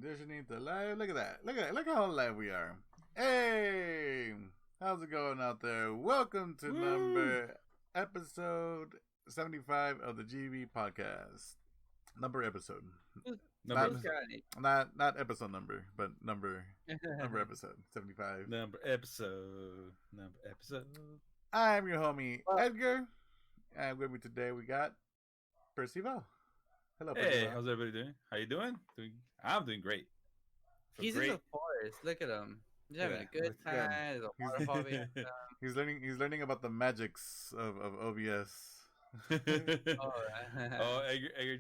Conditioning to live. Look at that. Look how live we are. Hey, how's it going out there? Welcome to episode 75 of the GB podcast. Episode. Not episode number, but number episode 75. Number episode. I'm your homie Edgar, and with me today we got Percival. Hello, Hey, Percival. how's everybody doing? How you doing? I'm doing great. He's in the forest. Look at him. He's having a good time. There's a waterfall being done. He's learning about the magics of OBS. Edgar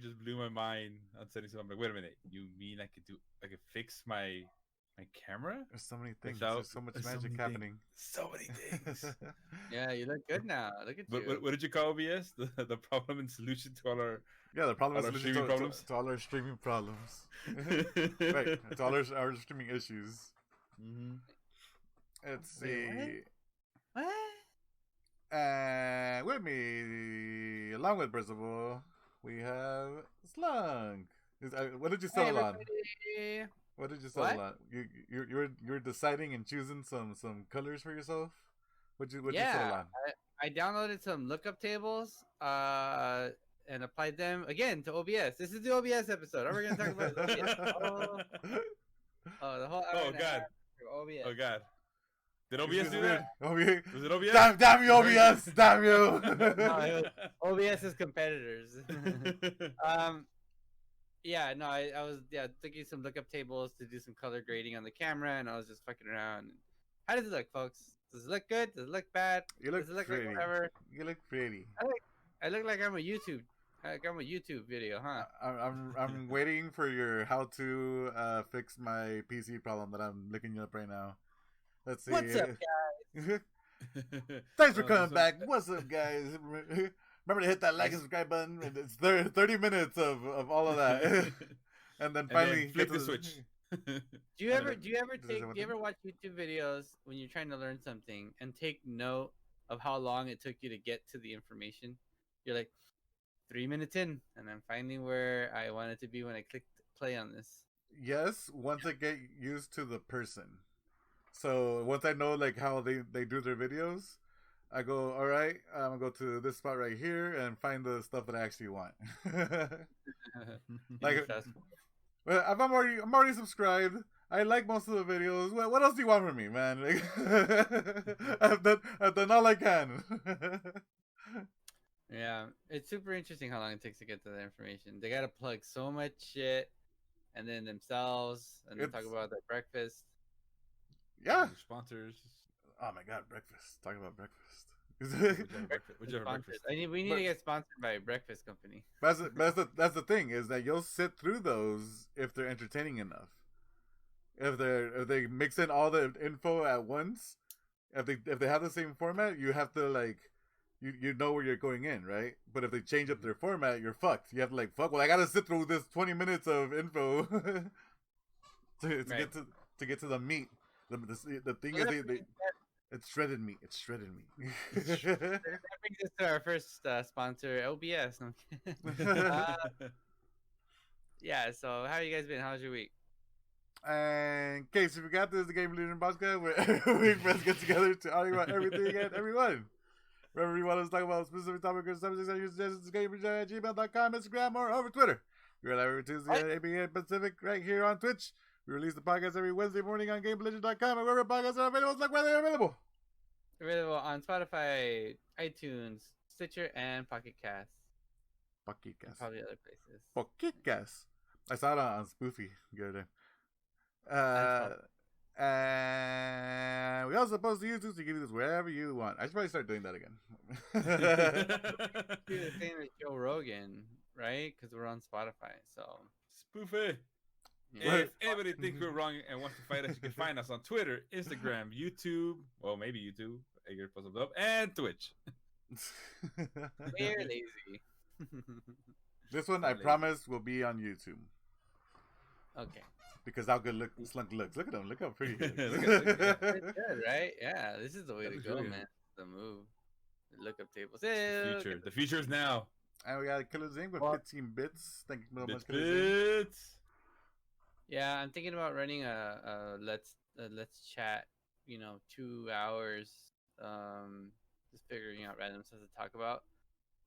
just blew my mind on setting something. I'm like, wait a minute. You mean I could fix my camera? There's so many things. There's so much magic happening. So many things. Yeah, you look good now. Look at you. What did you call OBS? The problem and solution to all our the problem and solution to all our streaming problems. Right, to all our streaming issues. Mm-hmm. Let's see. What? With me, along with Percival, we have Slunk. What did you settle on? What did you settle on? You're deciding and choosing some colors for yourself. What'd you settle on? I downloaded some lookup tables and applied them again to OBS. This is the OBS episode. We're gonna talk about OBS. The whole hour and a half for OBS. Oh God. Did OBS do that? Was it OBS? Damn you, OBS! Damn you! No, OBS's competitors. I was thinking some lookup tables to do some color grading on the camera, and I was just fucking around. How does it look, folks? Does it look good? Does it look bad? You look does it look pretty. like whatever? You look pretty. I look like I'm a YouTube video, huh? I'm waiting for your how to fix my PC problem that I'm looking up right now. Let's see. What's up, guys? Thanks for coming back. What's up, guys? Remember to hit that like and subscribe button. It's 30 minutes of all of that, and then finally flip the switch. Do you ever watch YouTube videos when you're trying to learn something and take note of how long it took you to get to the information? You're like 3 minutes in, and I'm finding where I wanted to be when I clicked play on this. Yes, once I get used to the person. So once I know like how they do their videos, I go, all right, I'm gonna go to this spot right here and find the stuff that I actually want. Like, well, I'm already subscribed. I like most of the videos. What else do you want from me, man? Like, I've done all I can. Yeah, it's super interesting how long it takes to get to the information. They gotta plug so much shit, and then themselves, and then talk about their breakfast. Yeah. Sponsors. Oh my God, breakfast. Talk about breakfast. Breakfast. We need to get sponsored by a breakfast company. That's the thing, is that you'll sit through those if they're entertaining enough. If they mix in all the info at once, if they have the same format, you have to like you know where you're going in, right? But if they change up their format, you're fucked. You have to like I gotta sit through this 20 minutes of info to get to the meat. The thing is it's shredded meat. It's shredded meat. That brings us to our first sponsor, OBS. Yeah. So how you guys been? How's your week? And in case you forgot, this is the Game Legion podcast where every week friends get together to argue about everything and everyone. Wherever you want us to talk about specific topics or subjects, use suggestions at gmail.com, Instagram, or over Twitter. We're live every Tuesday at 8 p.m. Pacific right here on Twitch. We release the podcast every Wednesday morning on GameLegend.com and wherever podcasts are available, it's like where they're available. Available on Spotify, iTunes, Stitcher, and Pocket Cast. Pocket Cast. Probably other places. Pocket Cast. I saw it on Spoofy the other day. And we also post to YouTube, so you can do this wherever you want. I should probably start doing that again. Do the same as Joe Rogan, right? Because we're on Spotify, so. Spoofy. Yeah. If anybody thinks we're wrong and wants to fight us, you can find us on Twitter, Instagram, YouTube, well, maybe YouTube, Edgar posts up, and Twitch. We're lazy. This one, I promise, will be on YouTube. Okay. Because how good Slunk looks. Look at him. Look how pretty he looks. It's good, right? Yeah, this is the way to go, man. The move. The lookup tables. The future is now. And we got Killer Zing with 15 bits. Thank you so much, Killer Zing. Bits. Yeah, I'm thinking about running a let's chat. 2 hours. Just figuring out random stuff to talk about,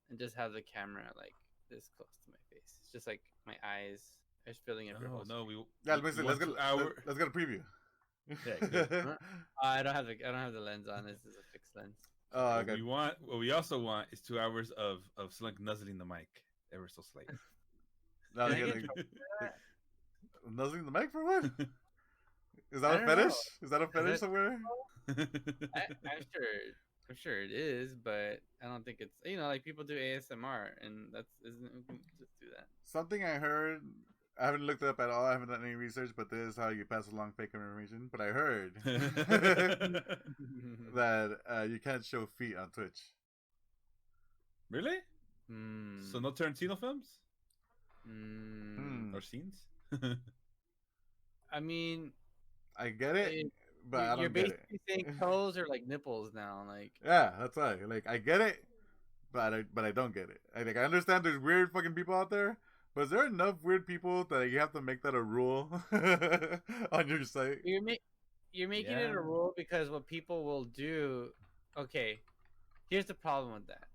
and just have the camera like this close to my face. It's just like my eyes are filling up your whole No, screen. Yeah, we basically, want 2 hour. let's get a preview. Yeah, good. I don't have the lens on. This is a fixed lens. Oh, What okay. we also want is 2 hours of Slunk nuzzling the mic ever so slightly. Now Can I they're get getting trouble for that? nuzzling the mic for what? Is that I a don't fetish? know. Is that a fetish that- somewhere? I'm sure it is, but I don't think it's like people do ASMR, and isn't we can just do that. Something I heard. I haven't looked it up at all. I haven't done any research, but this is how you pass along fake information. But I heard that you can't show feet on Twitch. Really? Hmm. So no Tarantino films Hmm. or scenes? I mean, I get it, but I you're don't get it. basically saying toes are like nipples now. Like, Yeah, that's why. Like, I get it, but I don't get it. I understand there's weird fucking people out there, but is there enough weird people that you have to make that a rule on your site? you're making it Yeah. a rule because what people will do. Okay, here's the problem with that.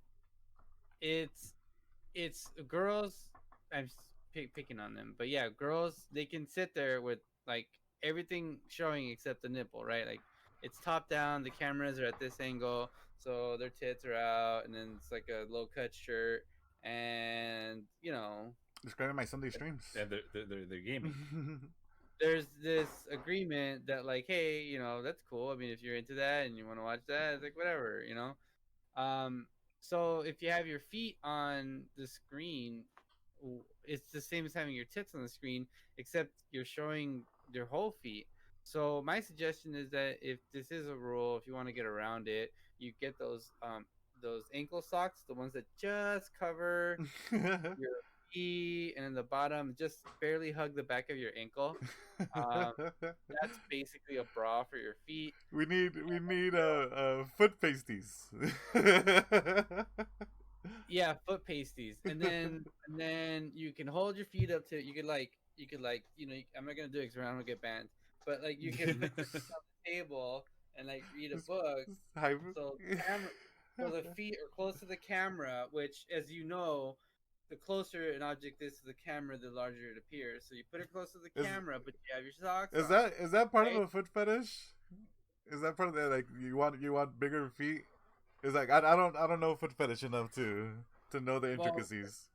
It's girls. I'm picking on them, but yeah, girls, they can sit there with like everything showing except the nipple, right? Like it's top down, the cameras are at this angle, so their tits are out, and then it's like a low cut shirt, and Describing my Sunday streams. And they're gaming. there's this agreement that like, hey, that's cool. I mean, if you're into that and you want to watch that, it's like whatever. So if you have your feet on the screen, it's the same as having your tits on the screen, except you're showing their whole feet. So my suggestion is that if this is a rule, if you want to get around it, you get those ankle socks, the ones that just cover your feet, and in the bottom just barely hug the back of your ankle. That's basically a bra for your feet. we need foot pasties. Yeah, foot pasties, and then you can hold your feet up to. You could like I'm not gonna do it because I'm gonna get banned. But like you can sit on the table and like read a book. So the feet are close to the camera, which, as you know, the closer an object is to the camera, the larger it appears. So you put it close to the camera, but you have your socks. Is that part right? of a foot fetish? Is that part of that? Like you want bigger feet? It's like I don't know foot fetish enough to know the intricacies.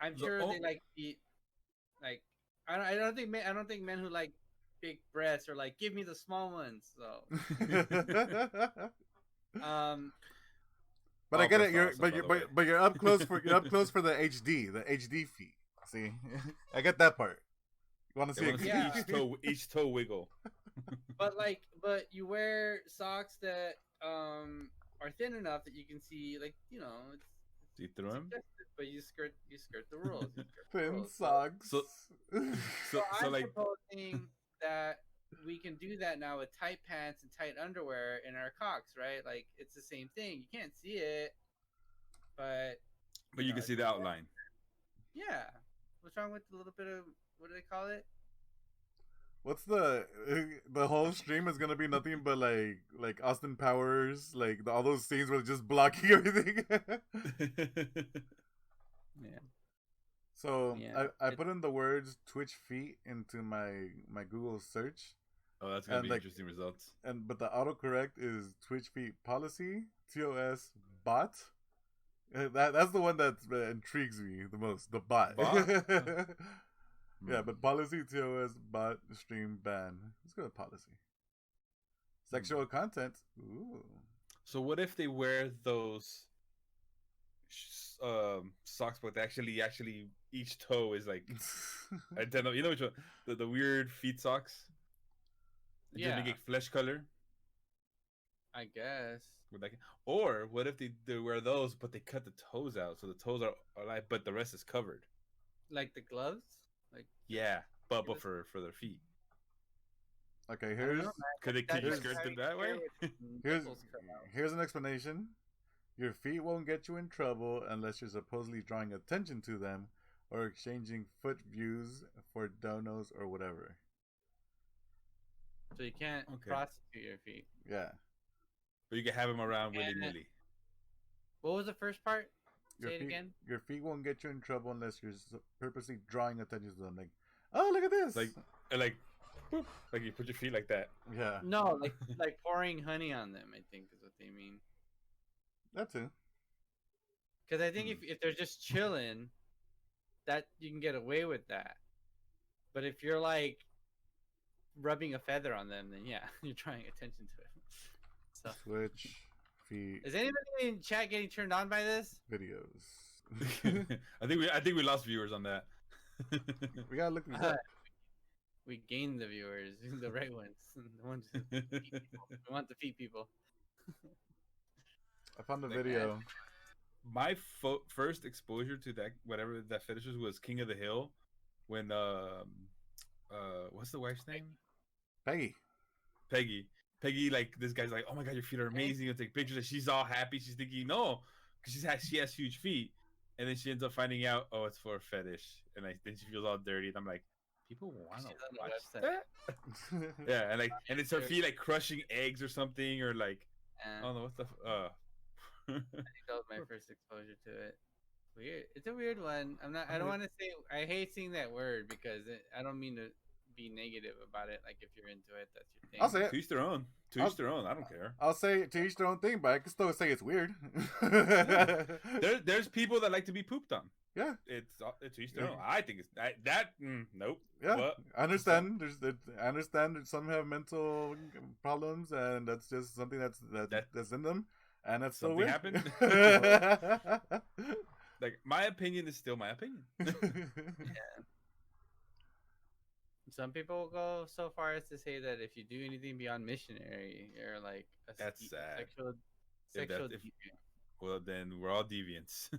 I'm sure they like feet. Like I don't think men who like big breasts are like, give me the small ones. So But I get it. But you're up close for the HD feet. See, I get that part. You want to see it? each toe wiggle. But you wear socks that are thin enough that you can see, like it's See through them. But you skirt the rules. Thin socks. So I'm like proposing that we can do that now with tight pants and tight underwear in our cocks, right? Like it's the same thing. You can't see it, but you can see the outline. Yeah. What's wrong with a little bit of, what do they call it? What's the whole stream is gonna be nothing but like Austin Powers, like all those scenes where it's just blocking everything. Yeah. So Yeah. I put in the words Twitch feet into my Google search. Oh, that's gonna And, be like, interesting results. But the autocorrect is Twitch feet policy TOS bot. That's the one that intrigues me the most. The bot. Yeah, but policy TOS bot stream ban. Let's go with policy. Sexual content. Ooh. So what if they wear those socks, but actually each toe is like identical? You know which one? The weird feet socks. Yeah. Just make it flesh color. I guess. Or what if they wear those, but they cut the toes out, so the toes are like, but the rest is covered. Like the gloves? Like, Yeah, but for their feet. Okay, Could you skirt them that way? Here's an explanation. Your feet won't get you in trouble unless you're supposedly drawing attention to them or exchanging foot views for donos or whatever. So you can't prostitute your feet. Yeah. But you can have them around willy nilly. What was the first part? Say it again. Your feet won't get you in trouble unless you're purposely drawing attention to them. Like, oh, look at this. Like, boop, like you put your feet like that. Yeah. No, like pouring honey on them, I think is what they mean. That too. Because I think if they're just chilling, that you can get away with that. But if you're like rubbing a feather on them, then yeah, you're drawing attention to it. So Switch feet. Is anybody in chat getting turned on by this? Videos. I think we lost viewers on that. We gotta look these up. We gained the viewers, the right ones, the ones who feed people. We want to feed people. I found the video. My first exposure to that, whatever that fetish was King of the Hill, when what's the wife's name? Peggy, like this guy's like, oh my god, your feet are amazing. I'll take pictures, and she's all happy. She's thinking no, because she has huge feet, and then she ends up finding out, oh, it's for a fetish, and then she feels all dirty, and I'm like, people want to watch that? Yeah, and it's her feet like crushing eggs or something, or like, I don't know what the. I think that was my first exposure to it. Weird. It's a weird one. I don't want to say. I hate saying that word because I don't mean to be negative about it. Like if you're into it, that's your thing. I'll say it. To each their own. To each their own. I don't care. I'll say to each their own thing, but I can still say it's weird. There's people that like to be pooped on. Yeah, it's to each their own. I think it's that. Nope. Yeah, but I understand. I understand that some have mental problems, and that's just something that's in them. And that's so weird. Happened. Like my opinion is still my opinion. Yeah. Some people go so far as to say that if you do anything beyond missionary, you're like that's sad. Sexual deviant. Well, then we're all deviants.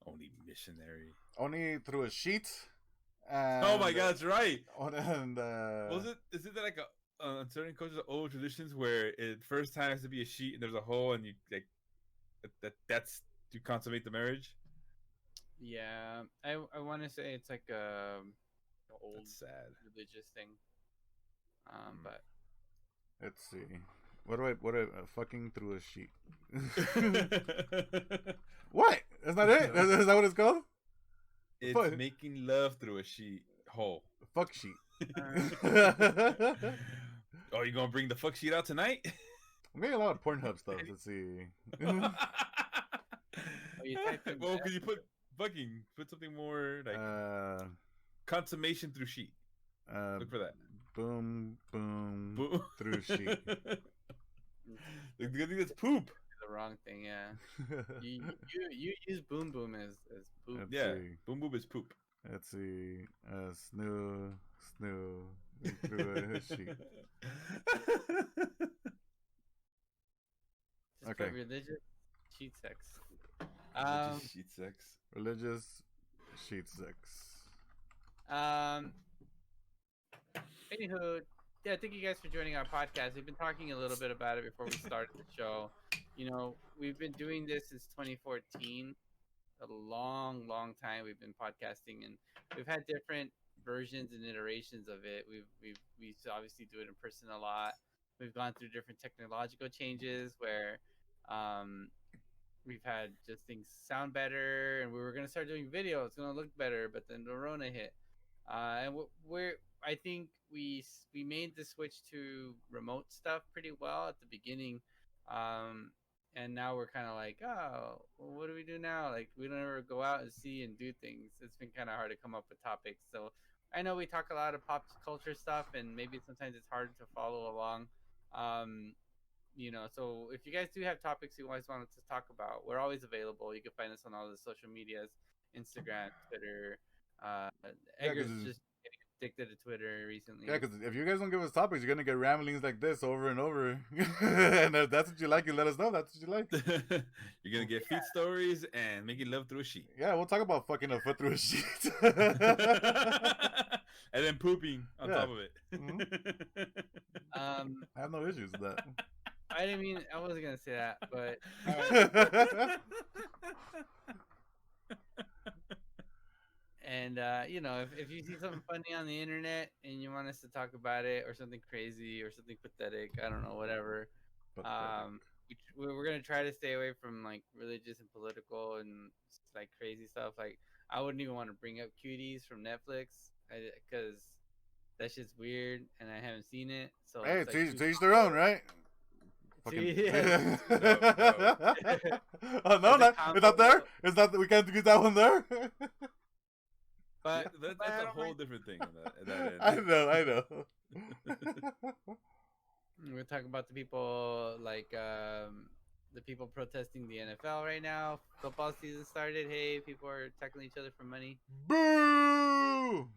Only missionary. Only through a sheet. Oh my God, that's right. And is it like certain cultures, old traditions where it first time has to be a sheet and there's a hole and you like that's to consummate the marriage? Yeah, I want to say it's like old sad religious thing. But let's see. What do I fucking through a sheet? What? Is that it? Is that what it's called? It's making love through a sheet hole. Fuck sheet. Oh, you gonna bring the fuck sheet out tonight? I'm getting a lot of Pornhub stuff. Let's see. Well, could you put something more like consummation through sheet? Look for that. Boom, boom, through sheet. The good thing is poop. The wrong thing, yeah. you use boom boom as poop. Let's yeah, see. Boom boom is poop. Let's see. Snoo through a sheet. Just okay. Religious sheet sex. Religious sheet sex. Religious sheet sex. Anywho, yeah, thank you guys for joining our podcast. We've been talking a little bit about it before we started the show. You know, we've been doing this since 2014. A long time we've been podcasting, and we've had different versions and iterations of it. We obviously do it in person a lot. We've gone through different technological changes where we've had just things sound better, and we were going to start doing video. It's going to look better, but then the Rona hit. And I think we made the switch to remote stuff pretty well at the beginning. And now we're kind of like, oh, well, what do we do now? Like, we don't ever go out and see and do things. It's been kind of hard to come up with topics. So I know we talk a lot of pop culture stuff, and maybe sometimes it's hard to follow along. You know, so if you guys do have topics you always wanted to talk about, we're always available. You can find us on all the social medias, Instagram, Twitter. Edgar's just getting addicted to Twitter recently. Yeah, because if you guys don't give us topics, you're going to get ramblings like this over and over. And if that's what you like, you let us know that's what you like. You're going to get feet stories and making love through a sheet. Yeah, we'll talk about fucking a foot through a sheet. And then pooping on top of it. Mm-hmm. I have no issues with that. I wasn't going to say that, but... you know, if you see something funny on the internet and you want us to talk about it, or something crazy, or something pathetic, I don't know, whatever. Pathetic. We're gonna try to stay away from like religious and political and like crazy stuff. Like I wouldn't even want to bring up Cuties from Netflix because that shit's weird and I haven't seen it. So Hey, it's like to each their own, right? Yeah. Oh no, It's a is that there? combo. Is that we can't use that one there? But That's I a don't whole mind- different thing. In that end. I know. We're talking about the people like the people protesting the NFL right now. Football season started. Hey, people are tackling each other for money. Boo!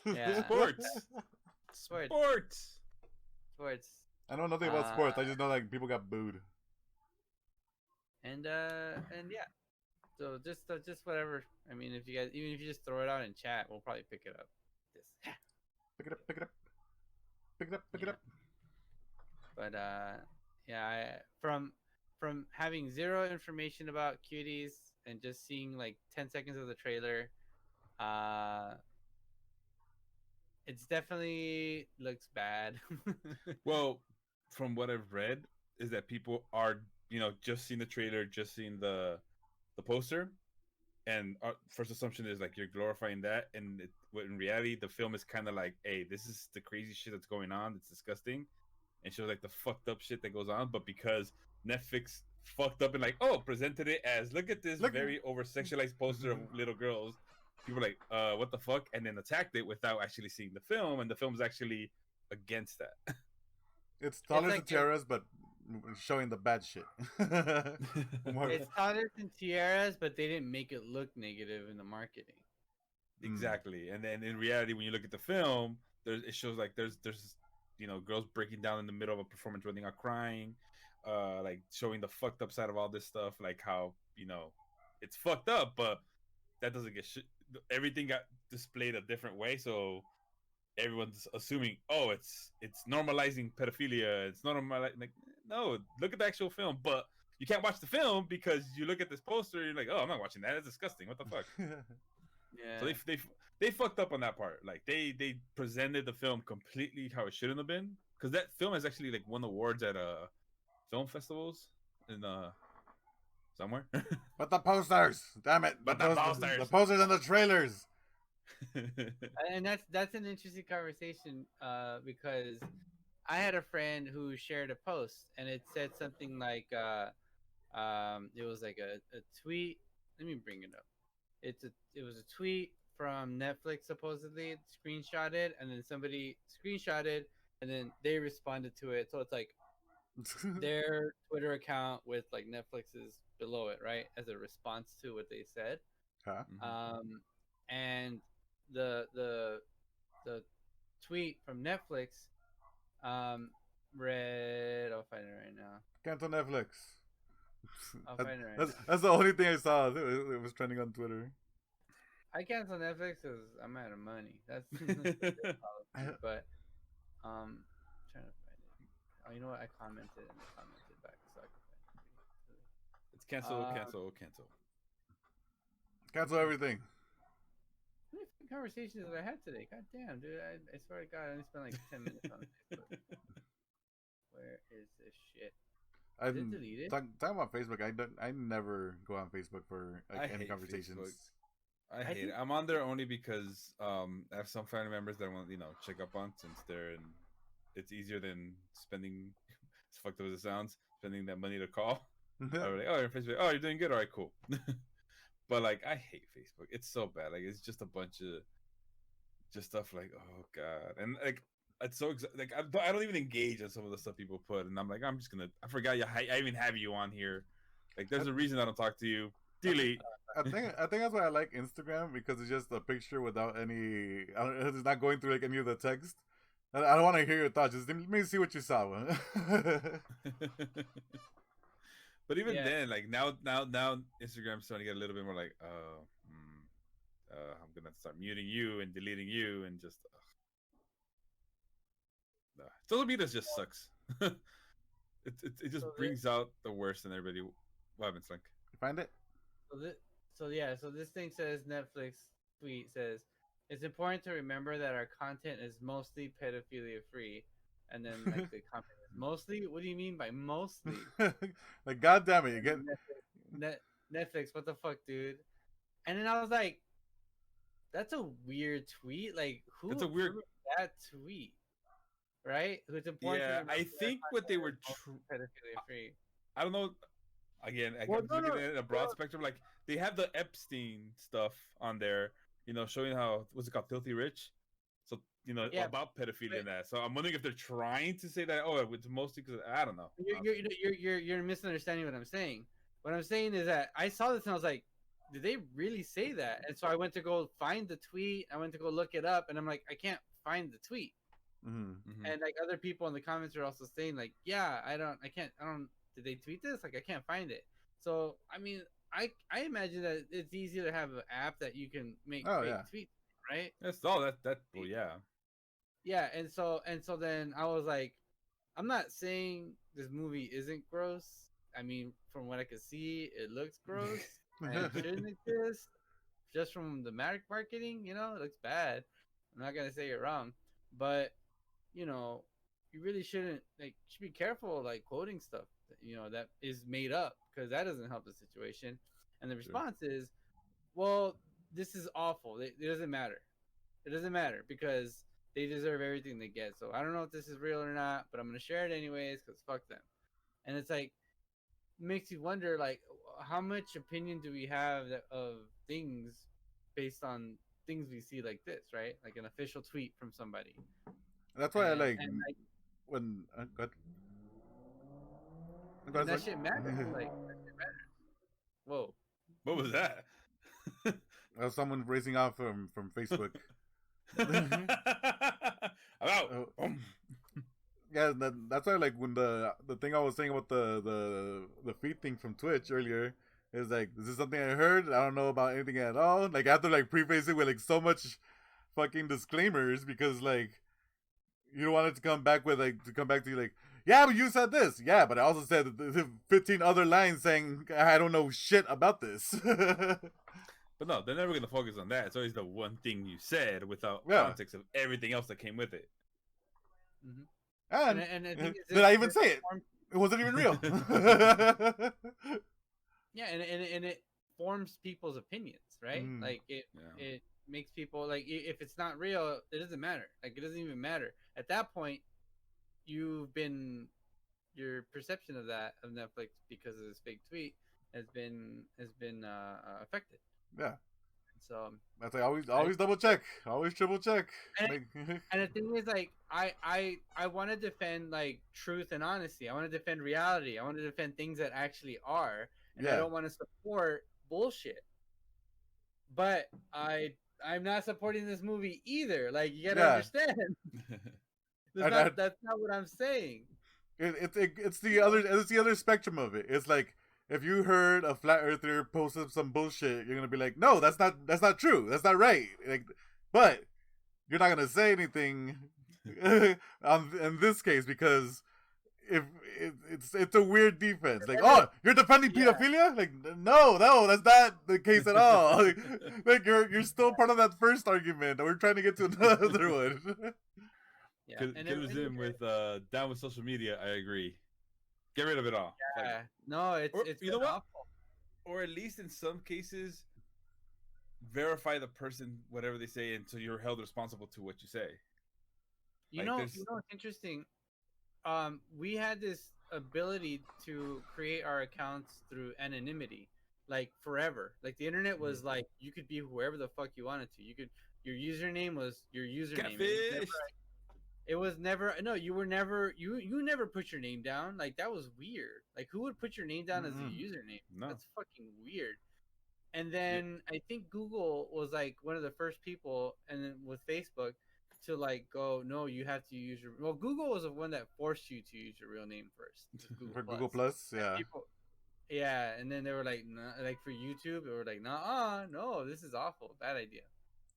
Yeah. Sports. Sports. Sports. Sports. I know nothing about sports. I just know like people got booed. And yeah. So just whatever. I mean, if you guys, even if you just throw it out in chat, we'll probably pick it up. This. Pick it up. Pick it up. Pick it up. Pick it Yeah. up. But yeah, from having zero information about Cuties and just seeing like 10 seconds of the trailer, it's definitely looks bad. Well, from what I've read, is that people are, just seeing the trailer, just seeing the poster, and our first assumption is like you're glorifying that, and in reality, the film is kind of like, hey, this is the crazy shit that's going on. It's disgusting, and shows like the fucked up shit that goes on. But because Netflix fucked up and like, presented it as, look at this very over sexualized poster of little girls. People were like, what the fuck? And then attacked it without actually seeing the film, and the film's actually against that. It's Toddlers like and Tiaras, but showing the bad shit. More- It's Toddlers and Tiaras, but they didn't make it look negative in the marketing. Exactly. And then in reality, when you look at the film, it shows like there's girls breaking down in the middle of a performance, running out crying, like showing the fucked up side of all this stuff, like how it's fucked up, but that doesn't get shit. Everything got displayed a different way, so everyone's assuming, it's normalizing pedophilia. It's not like, no, look at the actual film, but you can't watch the film because you look at this poster, and you're like, I'm not watching that. It's disgusting. What the fuck? Yeah. So they fucked up on that part. Like they presented the film completely how it shouldn't have been, because that film has actually like won awards at film festivals in somewhere. But the posters, damn it! But the posters. The posters and the trailers. And that's an interesting conversation because I had a friend who shared a post and it said something like it was like a tweet. Let me bring it up. It was a tweet from Netflix supposedly screenshotted, and then somebody screenshotted and then they responded to it. So it's like their Twitter account with like Netflix's below it, right, as a response to what they said. Huh? And the tweet from Netflix read, I'll find it right now. Cancel Netflix. I'll find it right now. That's the only thing I saw. It was trending on Twitter. I cancel Netflix because I'm out of money. That's their policy. But trying to find it. Oh, you know what? I commented and I commented back so I can find it. It's cancel. Cancel everything. How many fucking conversations did I have today? God damn, dude! I swear to God, I only spent like 10 minutes on Facebook. Where is this shit? Is it deleted? Talking about Facebook, I never go on Facebook for like, any hate conversations. Facebook. I hate it. I'm on there only because I have some family members that I want check up on, since it's easier than spending, as fucked up as it sounds, spending that money to call. Or like, you're on Facebook. Oh, you're doing good. All right, cool. But like, I hate Facebook. It's so bad. Like, it's just a bunch of just stuff like, oh god, and like it's so like I don't even engage on some of the stuff people put, and I'm like, I forgot I even have you on here. Like, there's a reason I don't talk to you. Delete. I think that's why I like Instagram, because it's just a picture without any. It's not going through like any of the text. I don't want to hear your thoughts. Just let me see what you saw. But even then, like now Instagram's starting to get a little bit more like, I'm gonna start muting you and deleting you and just. Social media just sucks. It just brings out the worst in everybody. What happens, Link? Find it. So this thing says Netflix tweet says, "It's important to remember that our content is mostly pedophilia free." And then like the comment is mostly. What do you mean by mostly? Like, God damn it, you get. Netflix, what the fuck, dude? And then I was like, that's a weird tweet. Like, who It's a weird approved that tweet, right? Who's important? Yeah, to I remember think that what they content were is mostly pedophilia free. I don't know. Again, Well, I'm looking at it in a broad well, spectrum. Like they have the Epstein stuff on there, showing how what's it called, Filthy Rich. So Yeah, about pedophilia but- and that. So I'm wondering if they're trying to say that. Oh, it's mostly because I don't know. you're misunderstanding what I'm saying. What I'm saying is that I saw this and I was like, did they really say that? And so I went to go find the tweet. I went to go look it up, and I'm like, I can't find the tweet. Mhm. And like other people in the comments are also saying like, yeah, I don't. Did they tweet this? Like, I can't find it. So I mean, I imagine that it's easy to have an app that you can make Oh, fake yeah. tweets, right? That's all that. Well, yeah. Yeah, and so then I was like, I'm not saying this movie isn't gross. I mean, from what I could see, it looks gross and it shouldn't exist. Just from the marketing, it looks bad. I'm not gonna say you're wrong, but you really shouldn't should be careful quoting stuff that is made up, because that doesn't help the situation. And the response is, well, this is awful. It doesn't matter. It doesn't matter because they deserve everything they get. So I don't know if this is real or not, but I'm gonna share it anyways because fuck them. And it's like makes you wonder how much opinion do we have of things based on things we see like this, right? Like an official tweet from somebody. That's why I like and when. Go and ahead, that sorry. shit matters. That shit matters. Whoa. What was that? Someone raising off from Facebook. I'm out. Yeah, that's why when the thing I was saying about the feed thing from Twitch earlier is like, this is something I heard. I don't know about anything at all. Like I have to preface it with so much fucking disclaimers because you don't want it to come back with to you yeah, but you said this. Yeah, but I also said 15 other lines saying I don't know shit about this. But no, they're never gonna focus on that. It's always the one thing you said without context of everything else that came with it. Mm-hmm. And I think did I even say it? It wasn't even real. Yeah, and it forms people's opinions, right? Mm. It makes people if it's not real, it doesn't matter. It doesn't even matter at that point. Your perception of Netflix because of this fake tweet has been affected. Yeah. So that's always double check, always triple check. And the thing is, I want to defend truth and honesty. I want to defend reality. I want to defend things that actually are, and I don't want to support bullshit. But I'm not supporting this movie either. You gotta understand. That's not what I'm saying. It's the other spectrum of it. It's like, if you heard a flat earther post some bullshit, you're gonna be like, no, that's not true. That's not right. But you're not gonna say anything in this case because if it's a weird defense. Oh, you're defending pedophilia? No, that's not the case at all. You're still part of that first argument. We're trying to get to another one. Yeah, Killer's in with down with social media. I agree. Get rid of it all. Yeah, no, it's you know what? awful. Or at least in some cases, verify the person whatever they say until you're held responsible to what you say. You know what's interesting? We had this ability to create our accounts through anonymity, forever. The internet was you could be whoever the fuck you wanted to. Your username was your username. Catfish. It was never you never put your name down. That was weird. Who would put your name down as a username? No. That's fucking weird. And then I think Google was one of the first people, and then with Facebook to go, no, you have to use your Google was the one that forced you to use your real name first. Google Plus, yeah. Yeah, and then they were nah, for YouTube, they were nah, no, this is awful, bad idea.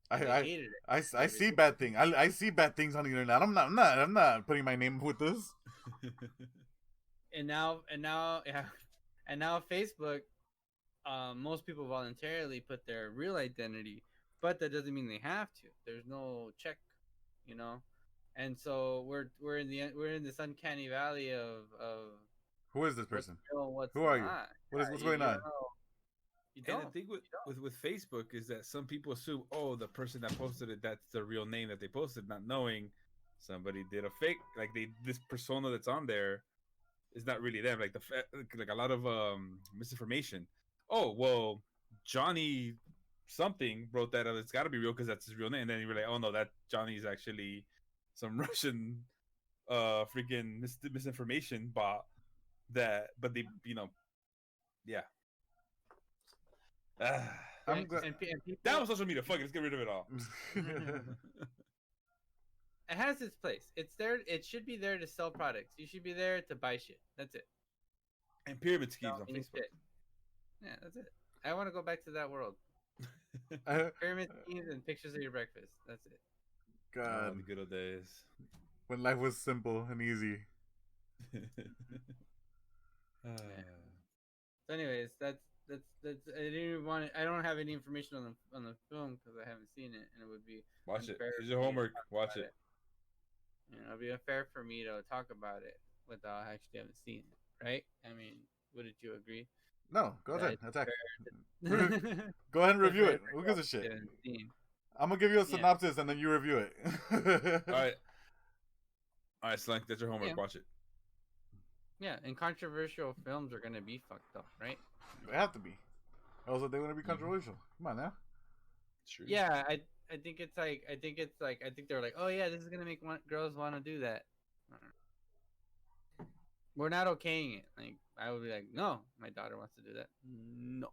I hated it. I see bad things. I see bad things on the internet. I'm not putting my name with this. and now Facebook, most people voluntarily put their real identity but that doesn't mean they have to. There's no check, you know, and so we're in this uncanny valley of Who is this what's person? real and what's Who are you? not. What's You going on? don't know. You And don't. the thing with Facebook is that some people assume, oh, the person that posted it, that's the real name that they posted, not knowing somebody did a fake. Like this persona that's on there is not really them. Like like a lot of misinformation. Oh well, Johnny something wrote that. It's got to be real because that's his real name. And then you're like, oh no, that Johnny's actually some Russian freaking misinformation bot. But they, yeah. I'm And, glad. and people, That was social media. Fuck it, let's get rid of it all. it has its place. It's there. It should be there to sell products. You should be there to buy shit. That's it. And pyramid schemes on Selling Facebook. shit. Yeah, that's it. I want to go back to that world. Uh, Pyramid schemes and pictures of your breakfast. That's it. Oh, God, the good old days. when life was simple and easy. So, anyways, that's. I didn't even want it. I don't have any information on the film because I haven't seen it, and it would be Watch it. unfair Here's for your me to homework. talk Watch about it. You know, it'd be unfair for me to talk about it without actually having seen it, right? I mean, wouldn't you agree? No, go That ahead, attack. it's Go ahead and fair review for it. Who gives a everyone shit? to have seen. I'm gonna give you a Yeah. synopsis and then you review it. All right, Slunk, that's your homework. Yeah. Watch it. Yeah, and controversial films are gonna be fucked up, right? They have to be. Also, they want to be controversial. Come on now. True. Yeah, I think it's like I think they're like, oh yeah, this is gonna make girls want to do that. We're not okaying it. Like I would be like, no, my daughter wants to do that. No.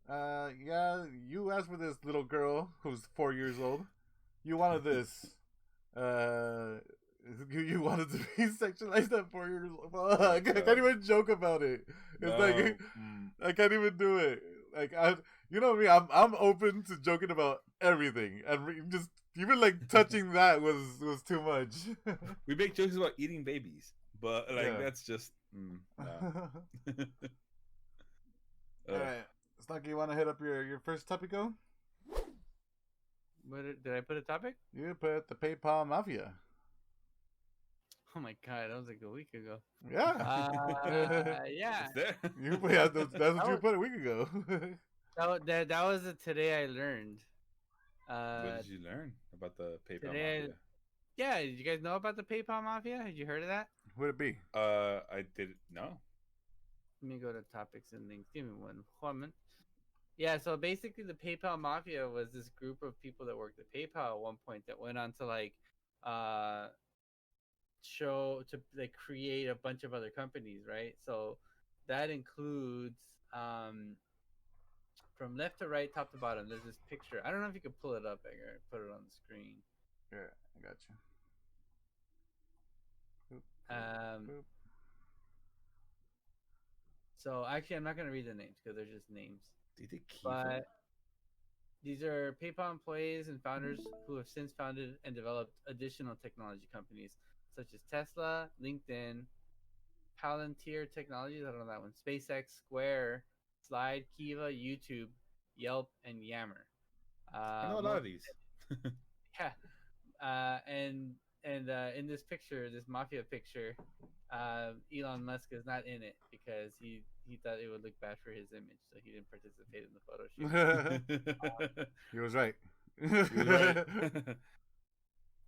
Yeah, you asked for this little girl who's 4 years old. You wanted this. You wanted to be sexualized at 4 years old. Fuck, I can't even joke about it. It's like I can't even do it. Like you know me, I'm open to joking about everything, and just even like touching that was too much. We make jokes about eating babies, but like Yeah. that's just. All right, Snuggy, you want to hit up your first topico? Did I put a topic? You put the PayPal Mafia. Oh my god, that was like a week ago. Yeah. Yeah. It's there. That's what you put a week ago. That was a today I learned. What did you learn about the PayPal today- Mafia? Yeah, did you guys know about the PayPal Mafia? Had you heard of that? Who would it be? I did no. Let me go to topics and links. Give me one moment. Yeah, so basically the PayPal Mafia was this group of people that worked at PayPal at one point that went on to like create a bunch of other companies, right? So that includes from left to right, top to bottom, there's this picture. I don't know if you can pull it up, Edgar. Put it on the screen. Yeah, I got you. Boop, boop. So actually, I'm not gonna read the names because they're just names. Did they keep But these are PayPal employees and founders who have since founded and developed additional technology companies such as Tesla, LinkedIn, Palantir Technologies, I don't know that one, SpaceX, Square, Slide, Kiva, YouTube, Yelp, and Yammer. I know a lot of these. Yeah. And in this picture, this mafia picture, Elon Musk is not in it because he thought it would look bad for his image, so he didn't participate in the photo shoot. He was right.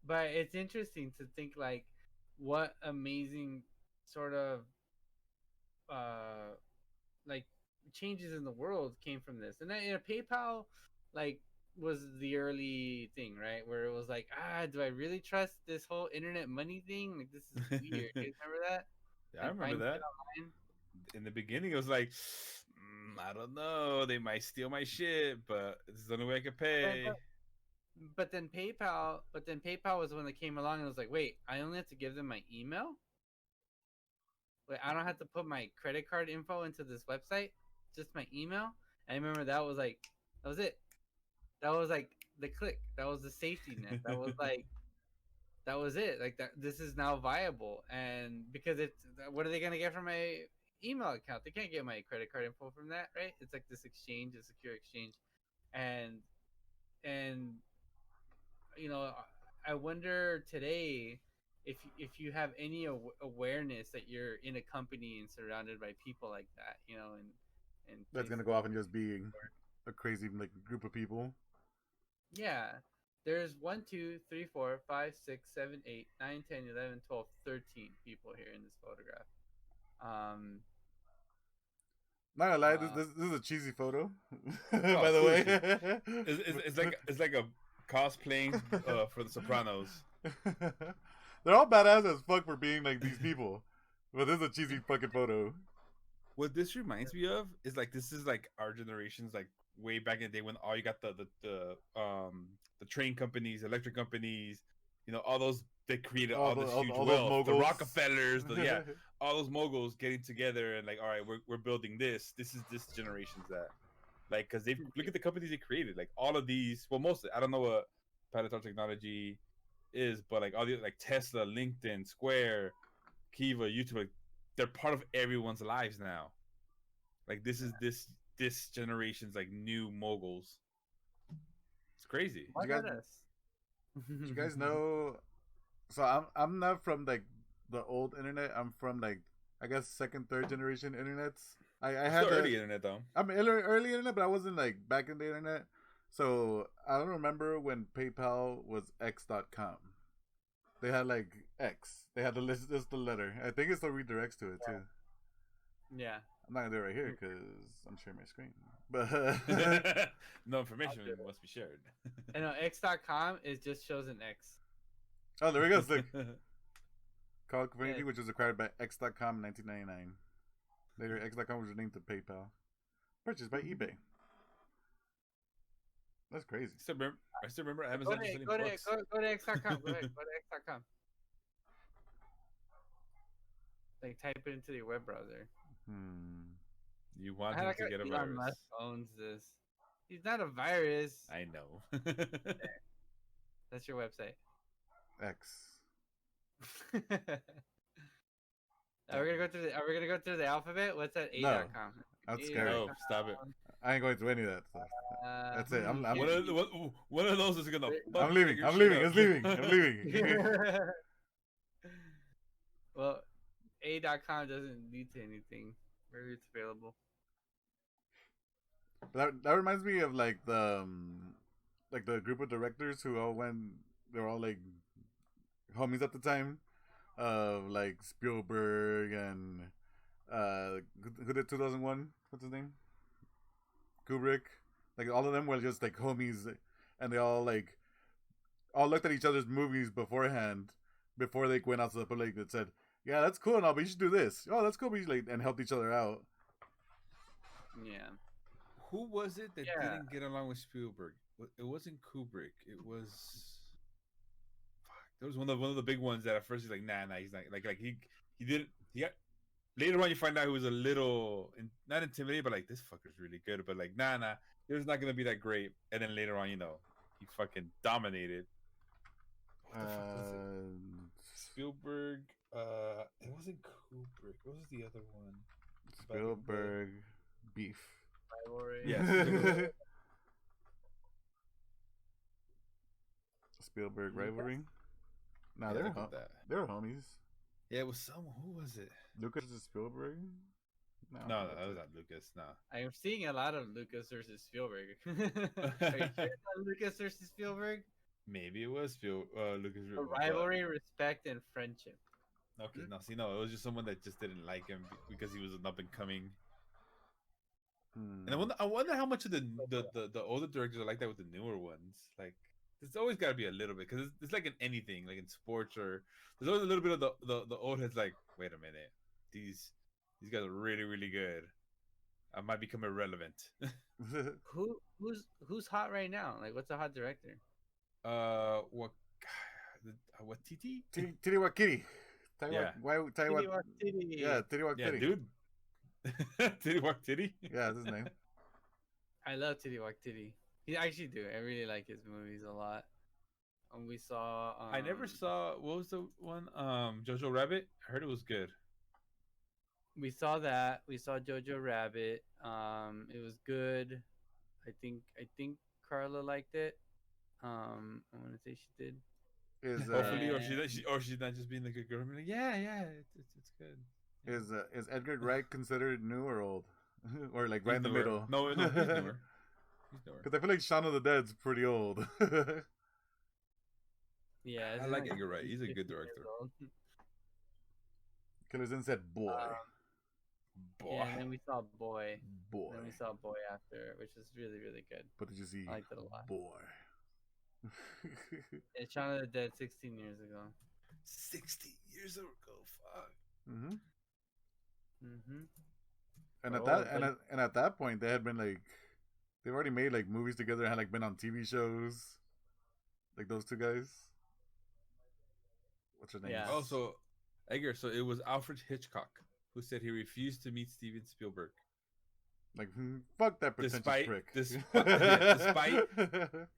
But it's interesting to think like what amazing sort of like changes in the world came from this. And then PayPal like was the early thing, right? Where it was like, do I really trust this whole internet money thing? Like this is weird. You remember that? Yeah, I remember that. In the beginning, it was like, I don't know, they might steal my shit, but this is the only way I can pay. But then PayPal was when they came along and was like, wait, I only have to give them my email? Wait, I don't have to put my credit card info into this website, just my email? And I remember that was it. That was like the click. That was the safety net. That was like, that was it. Like that, this is now viable. And because what are they gonna get from my email account? They can't get my credit card info from that, right? It's like this exchange, a secure exchange. And and you know, I wonder today if you have any awareness that you're in a company and surrounded by people like that, you know, and That's gonna places go off like and just be a crazy like group of people. yeah. There's 1, 2, 3, 4, 5, 6, 7, 8, 9, 10, 11, 12, 13 people here in this photograph. Um, Not gonna lie, uh, this is a cheesy photo. Oh, By of the course way, it's like a cosplaying for the Sopranos. they're all badass as fuck for being like these people, but this is a cheesy fucking photo. What this reminds me of is like this is like our generation's like way back in the day when all you got the train companies, electric companies, you know, all those they created all this huge All those wealth. The moguls. Rockefellers, yeah, all those moguls getting together and like, all right, we're building this. This is this generation's that. Like, because they look at the companies they created, like all of these. Well, mostly I don't know what Palatar Technology is, but like all the like Tesla, LinkedIn, Square, Kiva, YouTube, like they're part of everyone's lives now. Like this is this generation's like new moguls. It's crazy. why you guys, not us? you guys know? So I'm not from like the old internet. I'm from like I guess second, third generation internets. I had Still the early internet though. I'm early internet, but I wasn't like back in the internet. So I don't remember when PayPal was X.com. They had like X. They had the list, just the letter. I think it still redirects to it too. Yeah. I'm not gonna do it right here because I'm sharing my screen. But No information must be shared. I know X.com is just shows an X. oh, there we go. It's like Call of Community, Yeah. which was acquired by X.com in 1999. Later, X.com was renamed to PayPal. Purchased by eBay. That's crazy. I still remember Go Amazon to, just selling go, to, books. go to X.com. Go to X.com. Like type it into your web browser. You want I him like to how get a Elon virus. Musk owns this. He's not a virus. I know. That's your website. X. Are we gonna go through the alphabet? What's that? No. A.com. That's scary. No, stop it. I ain't going through any of that stuff. That's it. I'm One of those is gonna. I'm leaving. I'm leaving. It's leaving. I'm leaving. Well, A.com doesn't lead to anything. Where it's available. That reminds me of like the group of directors who all went. They were all like homies at the time, like Spielberg and who did 2001? What's his name? Kubrick. Like all of them were just like homies, and they all looked at each other's movies beforehand before they went out to the public that said, "Yeah, that's cool and all, but you should do this. Oh, that's cool," but you like and helped each other out. Yeah. Who was it that Yeah. didn't get along with Spielberg? It wasn't Kubrick. It was. Fuck. There was one of the big ones that at first he's like, nah, he's not like he didn't he got. Later on, you find out he was a little not intimidated, but like this fucker's really good. But like, nah, it was not gonna be that great. And then later on, you know, he fucking dominated. What the fuck was it? Spielberg. It wasn't Kubrick. What was the other one? Spielberg beef. Rivalry. Yes. Spielberg rivalry. Nah, Yeah, they're look at that. they're homies. Yeah, it was someone. Who was it? Lucas is Spielberg. No, that was not Lucas. No. I am seeing a lot of Lucas versus Spielberg. Are you sure it's not Lucas versus Spielberg? Maybe it was Lucas. A rivalry, respect, and friendship. Okay, no, it was just someone that just didn't like him because he was an up and coming. And I wonder how much of the older directors are like that with the newer ones. Like, there's always got to be a little bit because it's like in anything, like in sports, or there's always a little bit of the old heads. Like, wait a minute, these guys are really really good. I might become irrelevant. Who's hot right now? Like, what's a hot director? What TT? Titty Wakiti. Yeah. Titty. Yeah, Titty Wakiti. Yeah, dude. Titty Walk Titty. Yeah, that's his name. I love Titty Walk Titty. I actually do. I really like his movies a lot. We saw. I never saw. What was the one? Jojo Rabbit. I heard it was good. We saw that. We saw Jojo Rabbit. It was good. I think Carla liked it. I want to say she did. Is Hopefully, And- or she's not just being the good girl. Like, yeah, it's good. is Edgar Wright considered new or old, or like right in the He's newer. middle? No, he's newer. He's newer. Because I feel like Shaun of the Dead's pretty old. Yeah, I isn't like Edgar Wright. He's a 50 good years director. old. Killers Inside boy, Boy. Yeah, and then we saw Boy. boy. Then we saw Boy after, which was really, really good. What did you see? I liked it a lot. Boy. It's Shaun of the Dead 16 years ago. 60 years ago. Fuck. hmm Mm-hmm. And at Oh, that but- and at that point, they had been like, they've already made like movies together and had like been on TV shows, like those two guys. What's her name? Yeah. Oh, so Edgar. So it was Alfred Hitchcock who said he refused to meet Steven Spielberg. Like, fuck that pretentious Despite- prick. despite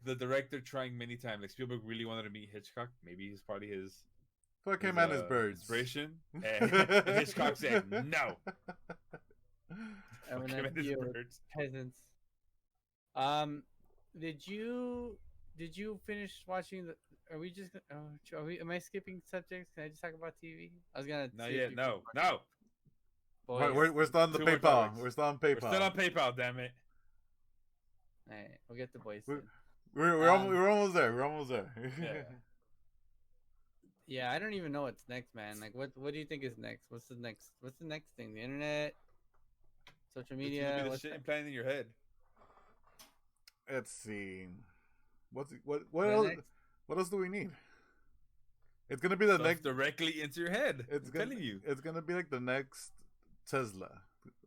the director trying many times. Like Spielberg really wanted to meet Hitchcock. Maybe he's probably his fuck him and his birds. inspiration. And Hitchcock said no. And Fuck when him I and his deal with birds. peasants. Did you finish watching the? Are we just? Are we? Am I skipping subjects? Can I just talk about TV? I was gonna. Not see if yet. you No. could- No. Boys. We're still on the Two more PayPal. topics. We're still on We're PayPal. still on PayPal. Damn it. Alright, we'll get the boys. We're- soon. We're almost there. We're almost there. Yeah. Yeah, I don't even know what's next, man. Like, what do you think is next? What's the next thing? The internet, social It's gonna media. be the What's shit next? implanted in your head. Let's see. What The else? next- What else do we need? It's gonna be the Stuff next. directly into your head. It's I'm gonna. telling you. It's gonna be like the next Tesla.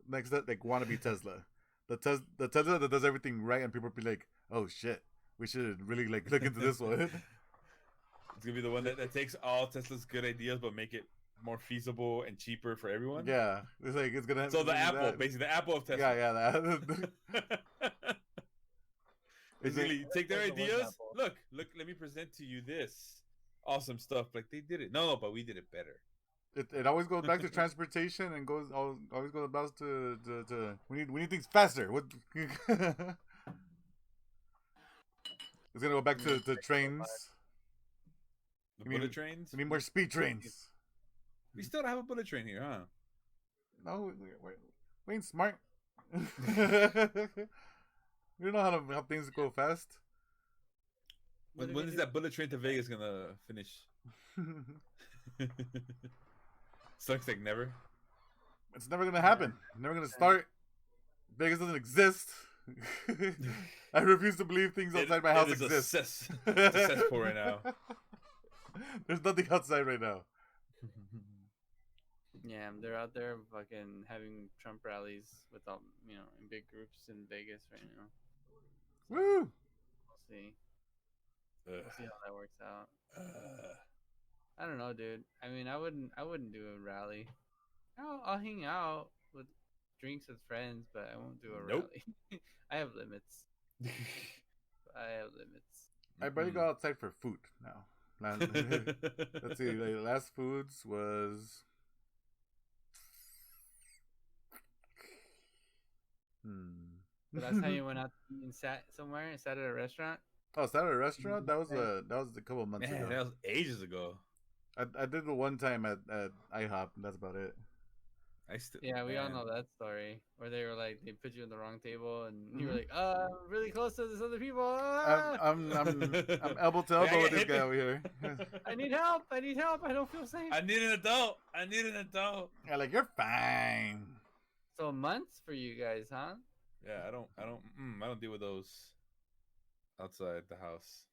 Next like wannabe Tesla. The Tesla that does everything right, and people be like, "Oh shit, we should really like look into this one." It's gonna be the one that takes all Tesla's good ideas but make it more feasible and cheaper for everyone. Yeah, it's like it's gonna. So the do Apple, that. basically the Apple of Tesla. Yeah, that. Basically, take their That's the one ideas. Apple. Look. Let me present to you this awesome stuff. Like they did it. No, but we did it better. It always goes back to transportation and always goes back to we need things faster. What? It's gonna go back to trains. The You mean- bullet trains. We need more speed trains. We still don't have a bullet train here, huh? No, we ain't smart. We don't know how to have things go fast. What are When we is gonna that bullet train to Vegas gonna finish? Looks like never. It's never gonna happen. Never gonna start. Vegas doesn't exist. I refuse to believe things outside my house it is exist. it's a cesspool right now. There's nothing outside right now. Yeah, they're out there fucking having Trump rallies with all in big groups in Vegas right now. Woo! We'll see. We'll see how that works out. I don't know, dude. I mean, I wouldn't do a rally. I'll hang out with drinks with friends, but I won't do a Nope. rally. I have limits. I have limits. I barely go outside for food now. Let's see. The last foods was. The last time you went out and sat somewhere and sat at a restaurant? Oh, sat at a restaurant? That was a couple of months Man, ago. that was ages ago. I did the one time at IHOP, and that's about it. I still. Yeah, we all man. know that story where they were like they put you in the wrong table and you were Mhm. like, I'm really close to this other people. Ah! I'm elbow to elbow Yeah, with this hit guy me. over here. I need help. I need help. I don't feel safe. I need an adult. I need an adult. Yeah, like you're fine. So months for you guys, huh? Yeah, I don't deal with those outside the house.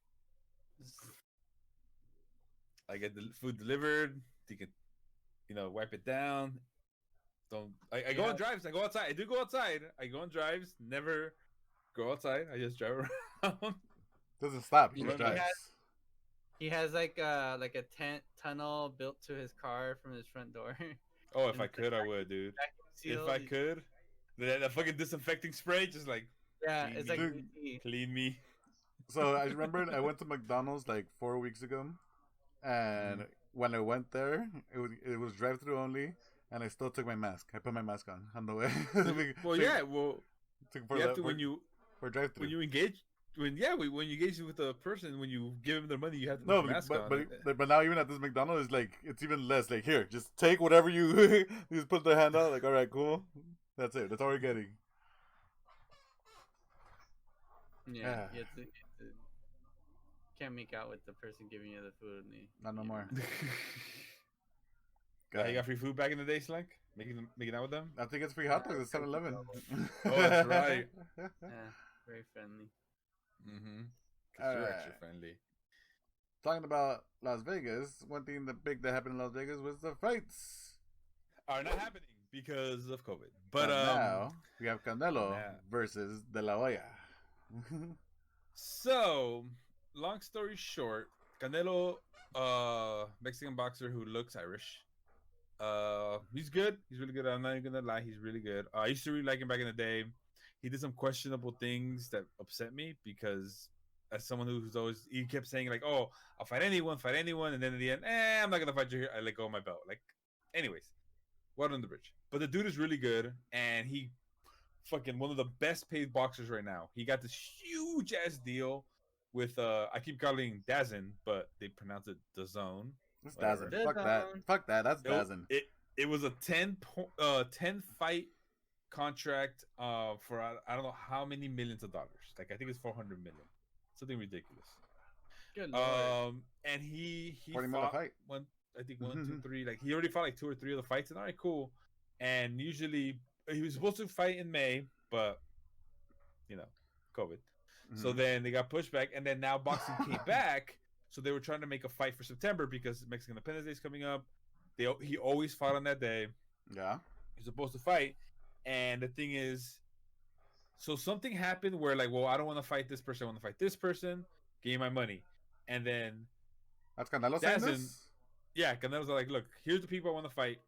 I get the food delivered. You can, wipe it down. I go on Yeah. drives. I go outside. I do go outside. I go on drives. Never go outside. I just drive around. Doesn't stop. He You just know, he drives. He has like a tent tunnel built to his car from his front door. Oh, if And I it's could, I would, dude. Vacuum If sealed. I could, the fucking disinfecting spray just like Yeah, Clean it's like Dude. VT. clean me. So I remember I went to McDonald's like 4 weeks ago, and when I went there, it was drive through only, and I still took my mask. I put my mask on the way. Well, yeah. Well, for you have to when you for drive through. when you engage when you engage with a person, when you give them their money, you have to put No, your mask on. but now even at this McDonald's, like it's even less. Like here, just take whatever you you just put their hand out. Like all right, cool. That's it. That's all we're getting. Yeah, you have to can't make out with the person giving you the food. Not no more. You got free food back in the day, Slank? Making out with them? I think it's free hot dogs at 7-Eleven. Oh, that's right. Yeah, very friendly. Mm-hmm. All You're right. extra friendly. Talking about Las Vegas, one thing that happened in Las Vegas was the fights. Are not happening because of COVID. But now we have Canelo versus De La Hoya. So, long story short, Canelo, Mexican boxer who looks Irish. He's good. He's really good. I'm not even gonna lie. He's really good. I used to really like him back in the day. He did some questionable things that upset me because, as someone who's always, he kept saying like, "Oh, I'll fight anyone," and then in the end, I'm not gonna fight you here. I let go of my belt. Like, anyways, water under the bridge. But the dude is really good, and he fucking one of the best paid boxers right now. He got this huge ass deal with I keep calling DAZN, but they pronounce it DAZN. It's DAZN. Fuck that. That's DAZN. It was a 10 fight contract for I don't know how many millions of dollars. Like I think it's 400 million. Something ridiculous. Good Lord. And he 40 fought fight. one, 2, 3. Like he already fought like 2 or 3 of the fights, and all right, cool. And usually he was supposed to fight in May, but COVID. So then they got pushed back, and then now boxing came back. So they were trying to make a fight for September because Mexican Independence Day is coming up. He always fought on that day. Yeah, he's supposed to fight, and the thing is, so something happened where like, well, I don't want to fight this person. I want to fight this person. Give me my money, and then that's Canelo saying this. Yeah, Canelo's like, look, here's the people I want to fight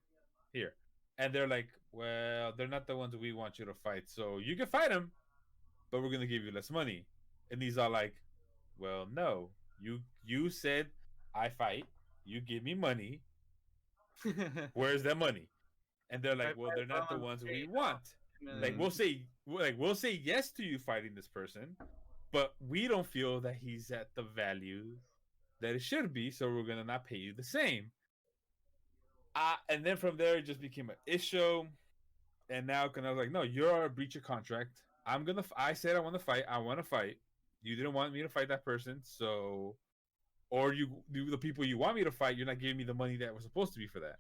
here, and they're like, well, they're not the ones we want you to fight. So you can fight them, but we're gonna give you less money. And he's all like, well, no, you said I fight, you give me money. Where's that money? And they're like, well, they're not the ones we want. Like we'll say yes to you fighting this person, but we don't feel that he's at the value that it should be, so we're gonna not pay you the same. And then from there it just became an issue. And now Canelo's like, no, you're a breach of contract. I said I want to fight. I want to fight. You didn't want me to fight that person, so, or the people you want me to fight, you're not giving me the money that was supposed to be for that.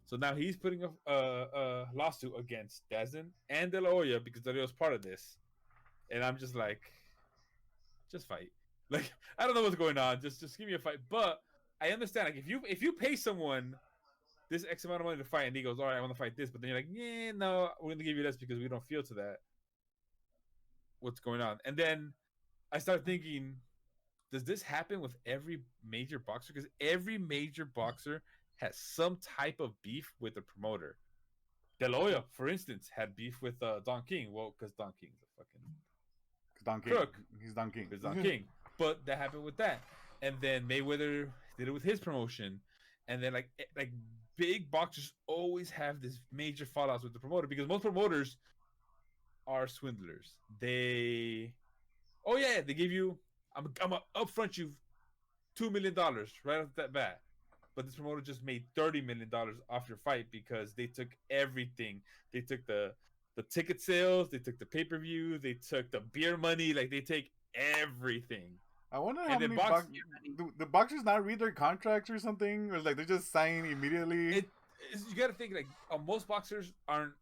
So now he's putting a lawsuit against DAZN and De La Hoya because De La Hoya's part of this. And I'm just like, just fight. Like, I don't know what's going on. Just give me a fight. But I understand, like, if you pay someone this X amount of money to fight, and he goes, all right, I want to fight this, but then you're like, yeah, no, we're gonna give you this because we don't feel to that. What's going on? And then I start thinking, does this happen with every major boxer? Because every major boxer has some type of beef with the promoter. De La Hoya, for instance, had beef with Don King. Well, because Don King's a fucking crook. He's Don King. He's Don King. But that happened with that. And then Mayweather did it with his promotion. And then like big boxers always have this major fallouts with the promoter because most promoters are swindlers. They give you, I'm gonna upfront you $2 million right off that bat, but this promoter just made $30 million off your fight because they took everything. They took the ticket sales, they took the pay-per-view, they took the beer money, like they take everything. I wonder how many do the boxers not read their contracts or something, or like they just sign immediately. You got to think like most boxers aren't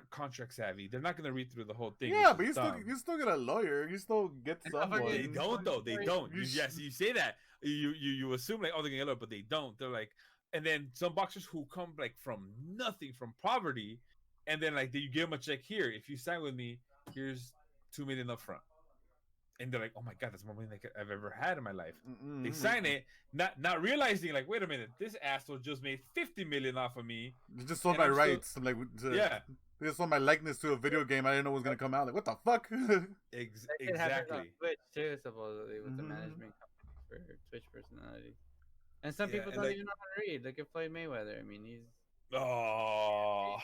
contract savvy. They're not going to read through the whole thing. Yeah, but you still get a lawyer. You still get someone. They don't though. They don't. Yes, you say that. You assume like, oh, they're going to get a lawyer, but they don't. They're like, and then some boxers who come like from nothing, from poverty, and then like you give them a check here. If you sign with me, here's $2 million up front. And they're like, oh my God, that's more money than I've ever had in my life. They sign it, not realizing like, wait a minute, this asshole just made $50 million off of me. You just sold my rights. They just sold my likeness to a video game. I didn't know it was gonna come out. Like, what the fuck? Exactly. Twitch too, supposedly, with the management company for Twitch personalities. And some people don't even know how to read. Look at Floyd Mayweather. I mean, he's. Oh.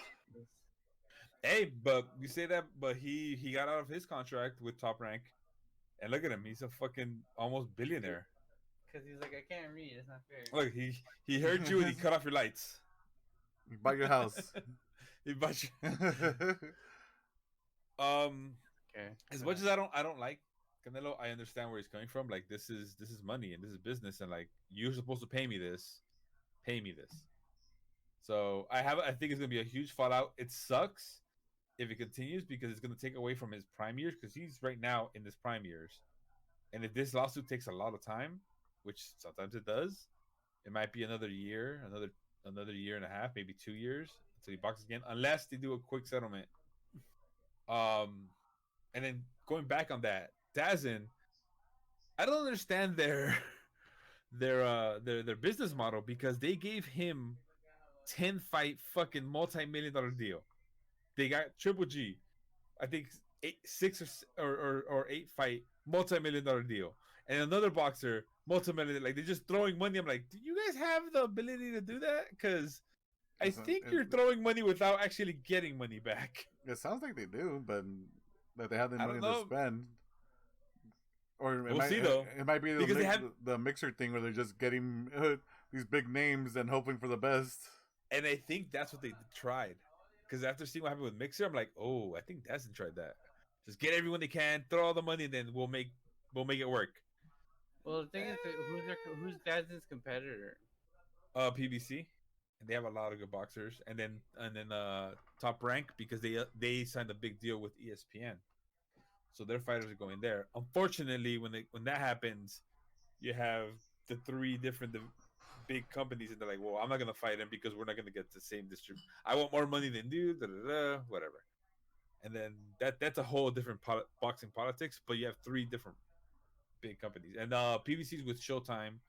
Hey, but you say that, but he got out of his contract with Top Rank. And look at him, he's a fucking almost billionaire. Because he's like, I can't read. It's not fair. Look, he heard you and he cut off your lights. You buy your house. He bought you. Okay. As much as I don't like Canelo, I understand where he's coming from. Like this is money and this is business, and like you're supposed to pay me this. So I think it's gonna be a huge fallout. It sucks if it continues because it's gonna take away from his prime years because he's right now in his prime years. And if this lawsuit takes a lot of time, which sometimes it does, it might be another year, another year and a half, maybe 2 years until he boxes again, unless they do a quick settlement. And then going back on that, DAZN, I don't understand their business model because they gave him 10-fight fucking multi-million-dollar deal. They got Triple G, I think 6 or 8-fight multi-million-dollar deal, and another boxer multi-million. Like they're just throwing money. I'm like, do you guys have the ability to do that? Because I think you're throwing money without actually getting money back. It sounds like they do, but that they have the money to know. spend. Or We'll see, though. It might be Because the mixer thing where they're just getting these big names and hoping for the best. And I think that's what they tried. Because after seeing what happened with Mixer, I'm like, oh, I think DAZN tried that. Just get everyone they can, throw all the money, and then we'll make it work. Well, the thing is, who's DAZN's competitor? PBC, and they have a lot of good boxers, and then Top Rank because they signed a big deal with ESPN, so their fighters are going there. Unfortunately, when that happens, you have the 3 different big companies, and they're like, well, I'm not gonna fight him because we're not gonna get the same distribution. I want more money than you, whatever. And then that's a whole different boxing politics. But you have 3 different big companies, and PBC is with Showtime,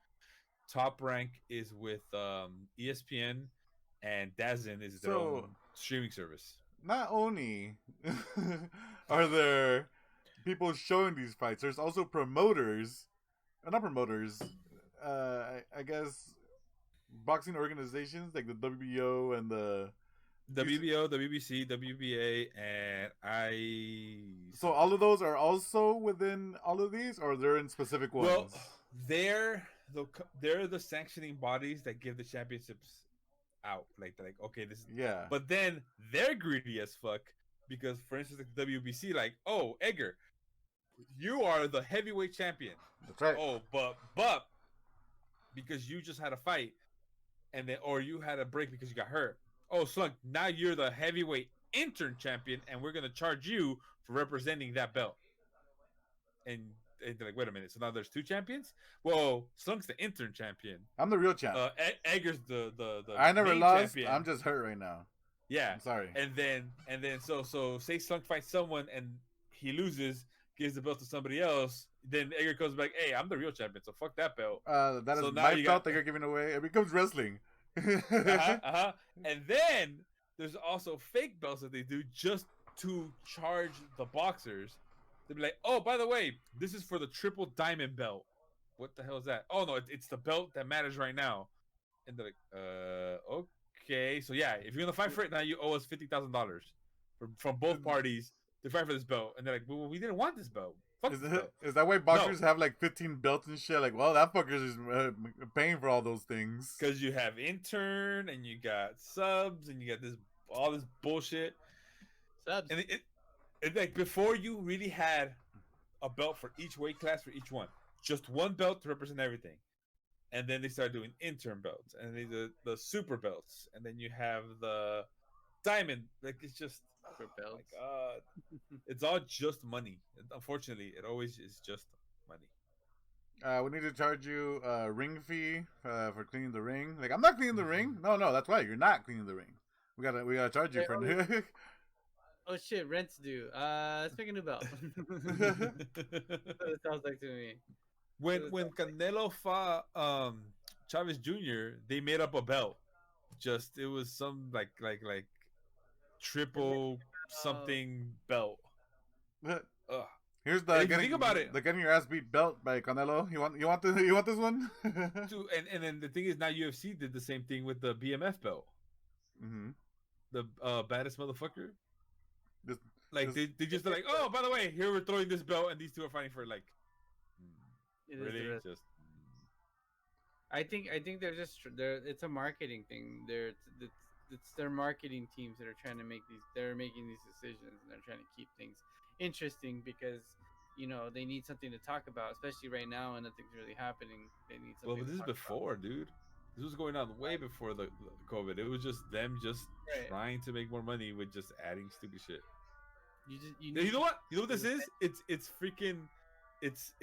Top Rank is with ESPN, and DAZN is their own streaming service. Not only are there people showing these fights, there's also promoters, not promoters. I guess boxing organizations like the WBO and the WBO, WBC, WBA, and So all of those are also within all of these, or they're in specific ones? Well, they're the sanctioning bodies that give the championships out. Like okay, this is yeah. But then they're greedy as fuck because, for instance, like WBC, like, oh, Edgar, you are the heavyweight champion. That's right. Oh, but because you just had a fight, and then or you had a break because you got hurt. Oh, Slunk, now you're the heavyweight intern champion, and we're gonna charge you for representing that belt. And they're like, wait a minute, so now there's 2 champions? Well, Slunk's the intern champion. I'm the real champ. Edgar's the I never lost. Champion. I'm just hurt right now. Yeah, I'm sorry. And then so say Slunk fights someone and he loses, gives the belt to somebody else. Then Edgar comes back, hey, I'm the real champion, so fuck that belt. That is my belt that you're giving away. It becomes wrestling. And then there's also fake belts that they do just to charge the boxers. They'll be like, oh, by the way, this is for the triple diamond belt. What the hell is that? Oh no, it's the belt that matters right now. And they're like, okay, so yeah, if you're gonna fight for it now, you owe us $50,000 from both parties to fight for this belt. And they're like, well, we didn't want this belt. Is that why boxers have like 15 belts and shit? Like, well, that fucker's is paying for all those things. Because you have intern and you got subs and you got all this bullshit. Subs. And it like before you really had a belt for each weight class for each one. Just one belt to represent everything. And then they started doing intern belts and they do the super belts. And then you have the diamond. Like it's just belts. My God. It's all just money. Unfortunately, it always is just money. We need to charge you a ring fee for cleaning the ring. Like, I'm not cleaning the ring. No, that's right. You're not cleaning the ring. We gotta charge you for Oh shit, rent's due. Let's make a new belt. That's what it sounds like to me. When Canelo fought Chavez Jr., they made up a belt. It was some like triple something belt. Here's the think about it. The getting your ass beat belt by Canelo. You want this one? And then the thing is, now UFC did the same thing with the BMF belt. Mm-hmm. The baddest motherfucker. They just like, oh, by the way, here we're throwing this belt, and these two are fighting for like It is the Really? risk. Just I think they're it's a marketing thing. It's their marketing teams that are trying to make these. They're making these decisions and they're trying to keep things interesting because they need something to talk about, especially right now and nothing's really happening. They need well, something but to this is talk about. before, dude. This was going on way before the COVID. It was just them just Right. trying to make more money with just adding stupid shit. You You need know to what? You know what this is? It's freaking it's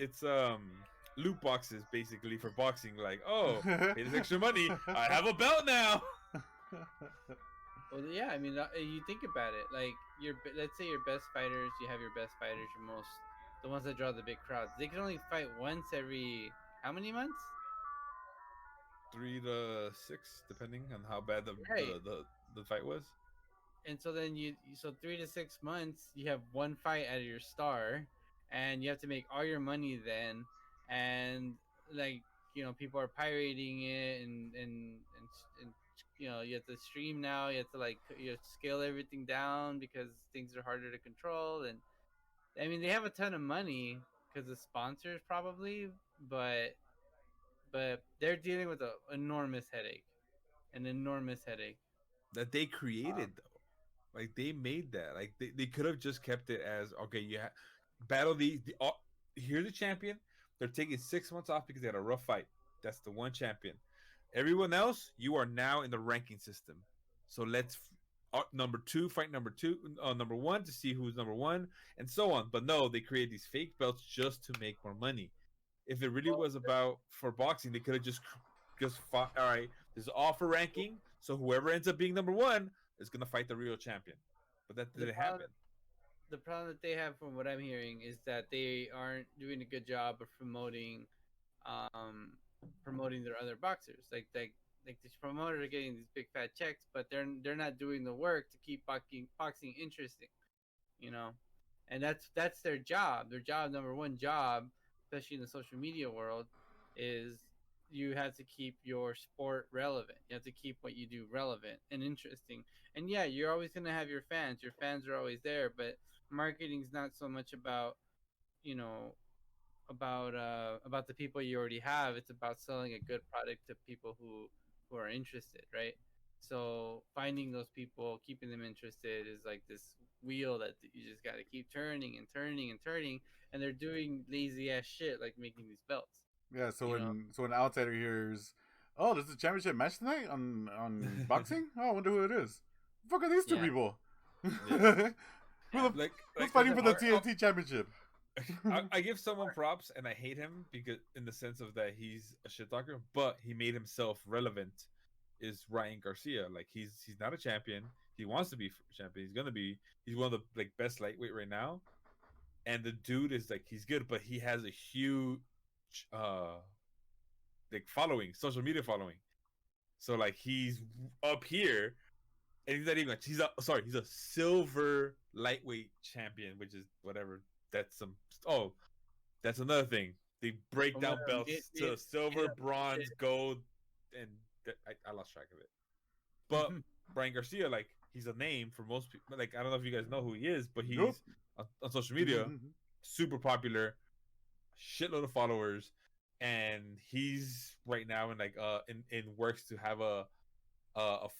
loot boxes basically for boxing. Like, oh, pay this extra money. I have a belt now. Well, yeah. I mean, you think about it. Like let's say your best fighters. You have your best fighters. The ones that draw the big crowds. They can only fight once every how many months? 3 to 6, depending on how bad Right. the fight was. And so then so 3 to 6 months you have one fight out of your star, and you have to make all your money then, and like people are pirating it and you have to stream now. You have to scale everything down because things are harder to control. And I mean they have a ton of money because of sponsors probably, but they're dealing with an enormous headache. That they created though. Like they made that. Like they could have just kept it as okay. You battle here's the champion. They're taking 6 months off because they had a rough fight. That's the one champion. Everyone else, you are now in the ranking system. So let's number two fight number two, number one to see who's number one, and so on. But no, they create these fake belts just to make more money. If it really Well, was about for boxing, they could have just fought. All right, this is all for ranking. So whoever ends up being number one is gonna fight the real champion. But that the didn't problem happen. the problem that they have, from what I'm hearing, is that they aren't doing a good job of um, promoting their other boxers. Like these promoters are getting these big fat checks, but they're not doing the work to keep boxing interesting. You know, and that's their job. Their job, number one job, especially in the social media world, is you have to keep your sport relevant. You have to keep what you do relevant and interesting. And yeah, you're always gonna have your fans. Your fans are always there, but marketing's not so much about you know about the people you already have. It's about selling a good product to people who are interested, right? So finding those people, keeping them interested, is like this wheel that you just got to keep turning and turning and turning. And they're doing lazy ass shit like making these belts. Yeah, so You know, when an outsider hears, "Oh, there's a championship match tonight on boxing," oh, I wonder who it is. The fuck are these two yeah, people? Yeah. Who's Like fighting for the Or- TNT championship? I give someone props, and I hate him because in the sense of that he's a shit talker, but he made himself relevant. Is Ryan Garcia? Like he's not a champion. He wants to be champion. He's gonna be. He's one of the best lightweight right now, and the dude is like he's good, but he has a huge uh following, social media following. So like he's up here, and he's not even like he's a silver lightweight champion, which is whatever. That's some oh that's another thing. They break from down what belts to silver, bronze, gold, and I lost track of it. But Brian Garcia, like he's a name for most people. Like I don't know if you guys know who he is, but he's Nope. on social media, super popular, shitload of followers, and he's right now in works to have a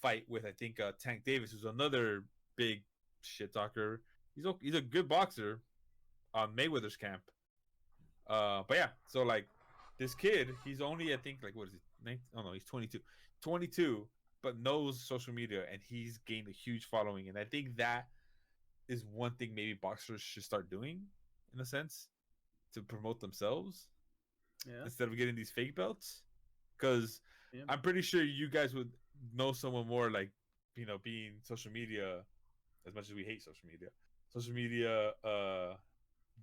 fight with I think Tank Davis, who's another big shit talker. He's a good boxer on Mayweather's camp. But yeah, so like this kid, he's only I think like what is it? 19? Oh no, he's 22. 22, but knows social media, and he's gained a huge following. And I think that is one thing maybe boxers should start doing, in a sense, to promote themselves yeah, instead of getting these fake belts. Because yeah. I'm pretty sure you guys would know someone more like being social media, as much as we hate social media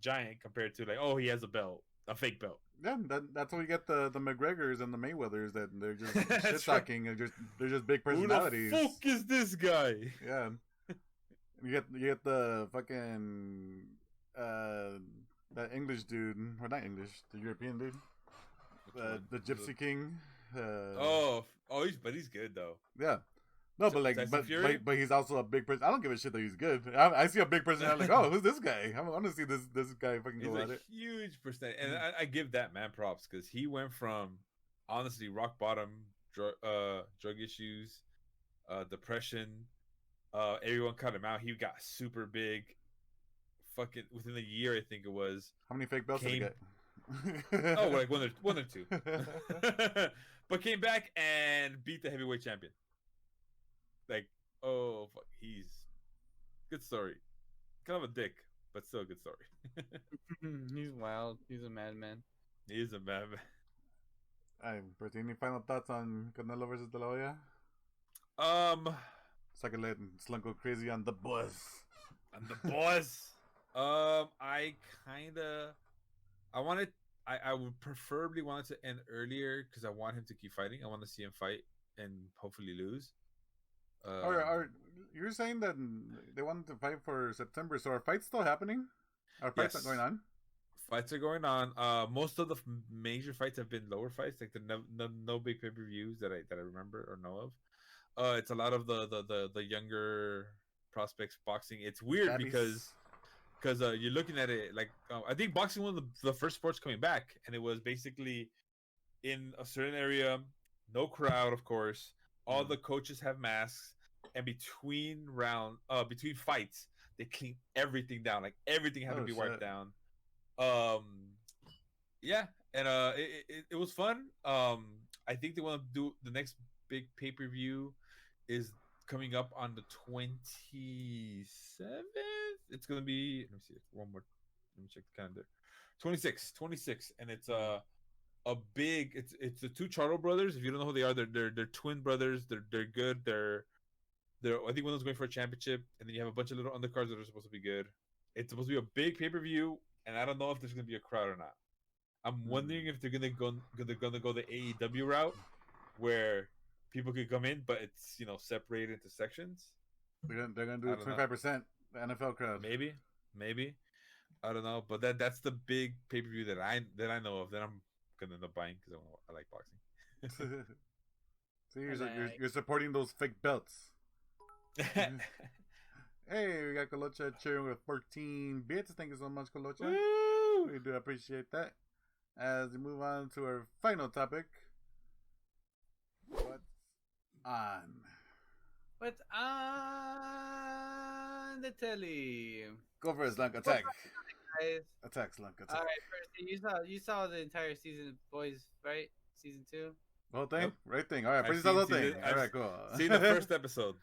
giant compared to like, oh, he has a fake belt. Yeah, that's why you get the McGregors and the Mayweathers that they're just That's shit talking and they're just big personalities. Who the fuck is this guy? Yeah, you get the fucking that English dude, or not English, the European dude, the Gypsy King. But he's good though. Yeah, No, but like, Tyson Fury? but he's also a big person. I don't give a shit that he's good. I see a big person. I'm like, oh, who's this guy? I want to see this guy fucking He's go a at it. huge percent, and I give that man props because he went from honestly rock bottom, drug issues, depression. Everyone cut him out. He got super big. Fucking within a year, I think it was. How many fake belts did he get? Oh, like one or two. But came back and beat the heavyweight champion. Like, oh fuck, he's good story. Kind of a dick, but still a good story. He's wild. He's a madman. He is a madman. Bertie, any final thoughts on Canelo versus De La Hoya? So I can let Slunk go crazy on the boss. On the boss. I would preferably want it to end earlier because I want him to keep fighting. I want to see him fight and hopefully lose. You're saying that they wanted to fight for September, so are fights still happening? Are fights not going on? Fights are going on. Most of the major fights have been lower fights, like the no big pay-per-views that I remember or know of. It's a lot of the younger prospects boxing. It's weird because you're looking at it like I think boxing was the first sports coming back, and it was basically in a certain area, no crowd, of course. All the coaches have masks, and between fights, they clean everything down. Like everything had to be wiped down. Yeah, and it was fun. I think they want to do the next big pay-per-view is coming up on the 27th. It's gonna be. Let me see one more. Let me check the calendar. 26, and it's a big. It's the two Charlo brothers. If you don't know who they are, they're twin brothers. They're good. They're I think one of them's going for a championship, and then you have a bunch of little undercards that are supposed to be good. It's supposed to be a big pay-per-view, and I don't know if there's gonna be a crowd or not. I'm wondering if they're gonna go the AEW route, where people could come in, but it's separated into sections. They're gonna do 25%. The NFL crowd. Maybe. I don't know, but that's the big pay-per-view that I know of that I'm gonna end up buying because I like boxing. So you're supporting those fake belts. Hey, we got Colocha cheering with 14 bits. Thank you so much, Colocha. Woo! We do appreciate that. As we move on to our final topic. What's on the telly? Go for it, Slunk. Attack. Guys. Attack, Slunk. Attack. All right, you saw the entire season of Boys, right? Season 2. Whole thing? Yep. Right thing. All right, pretty solid thing. All right, cool. See the first episode.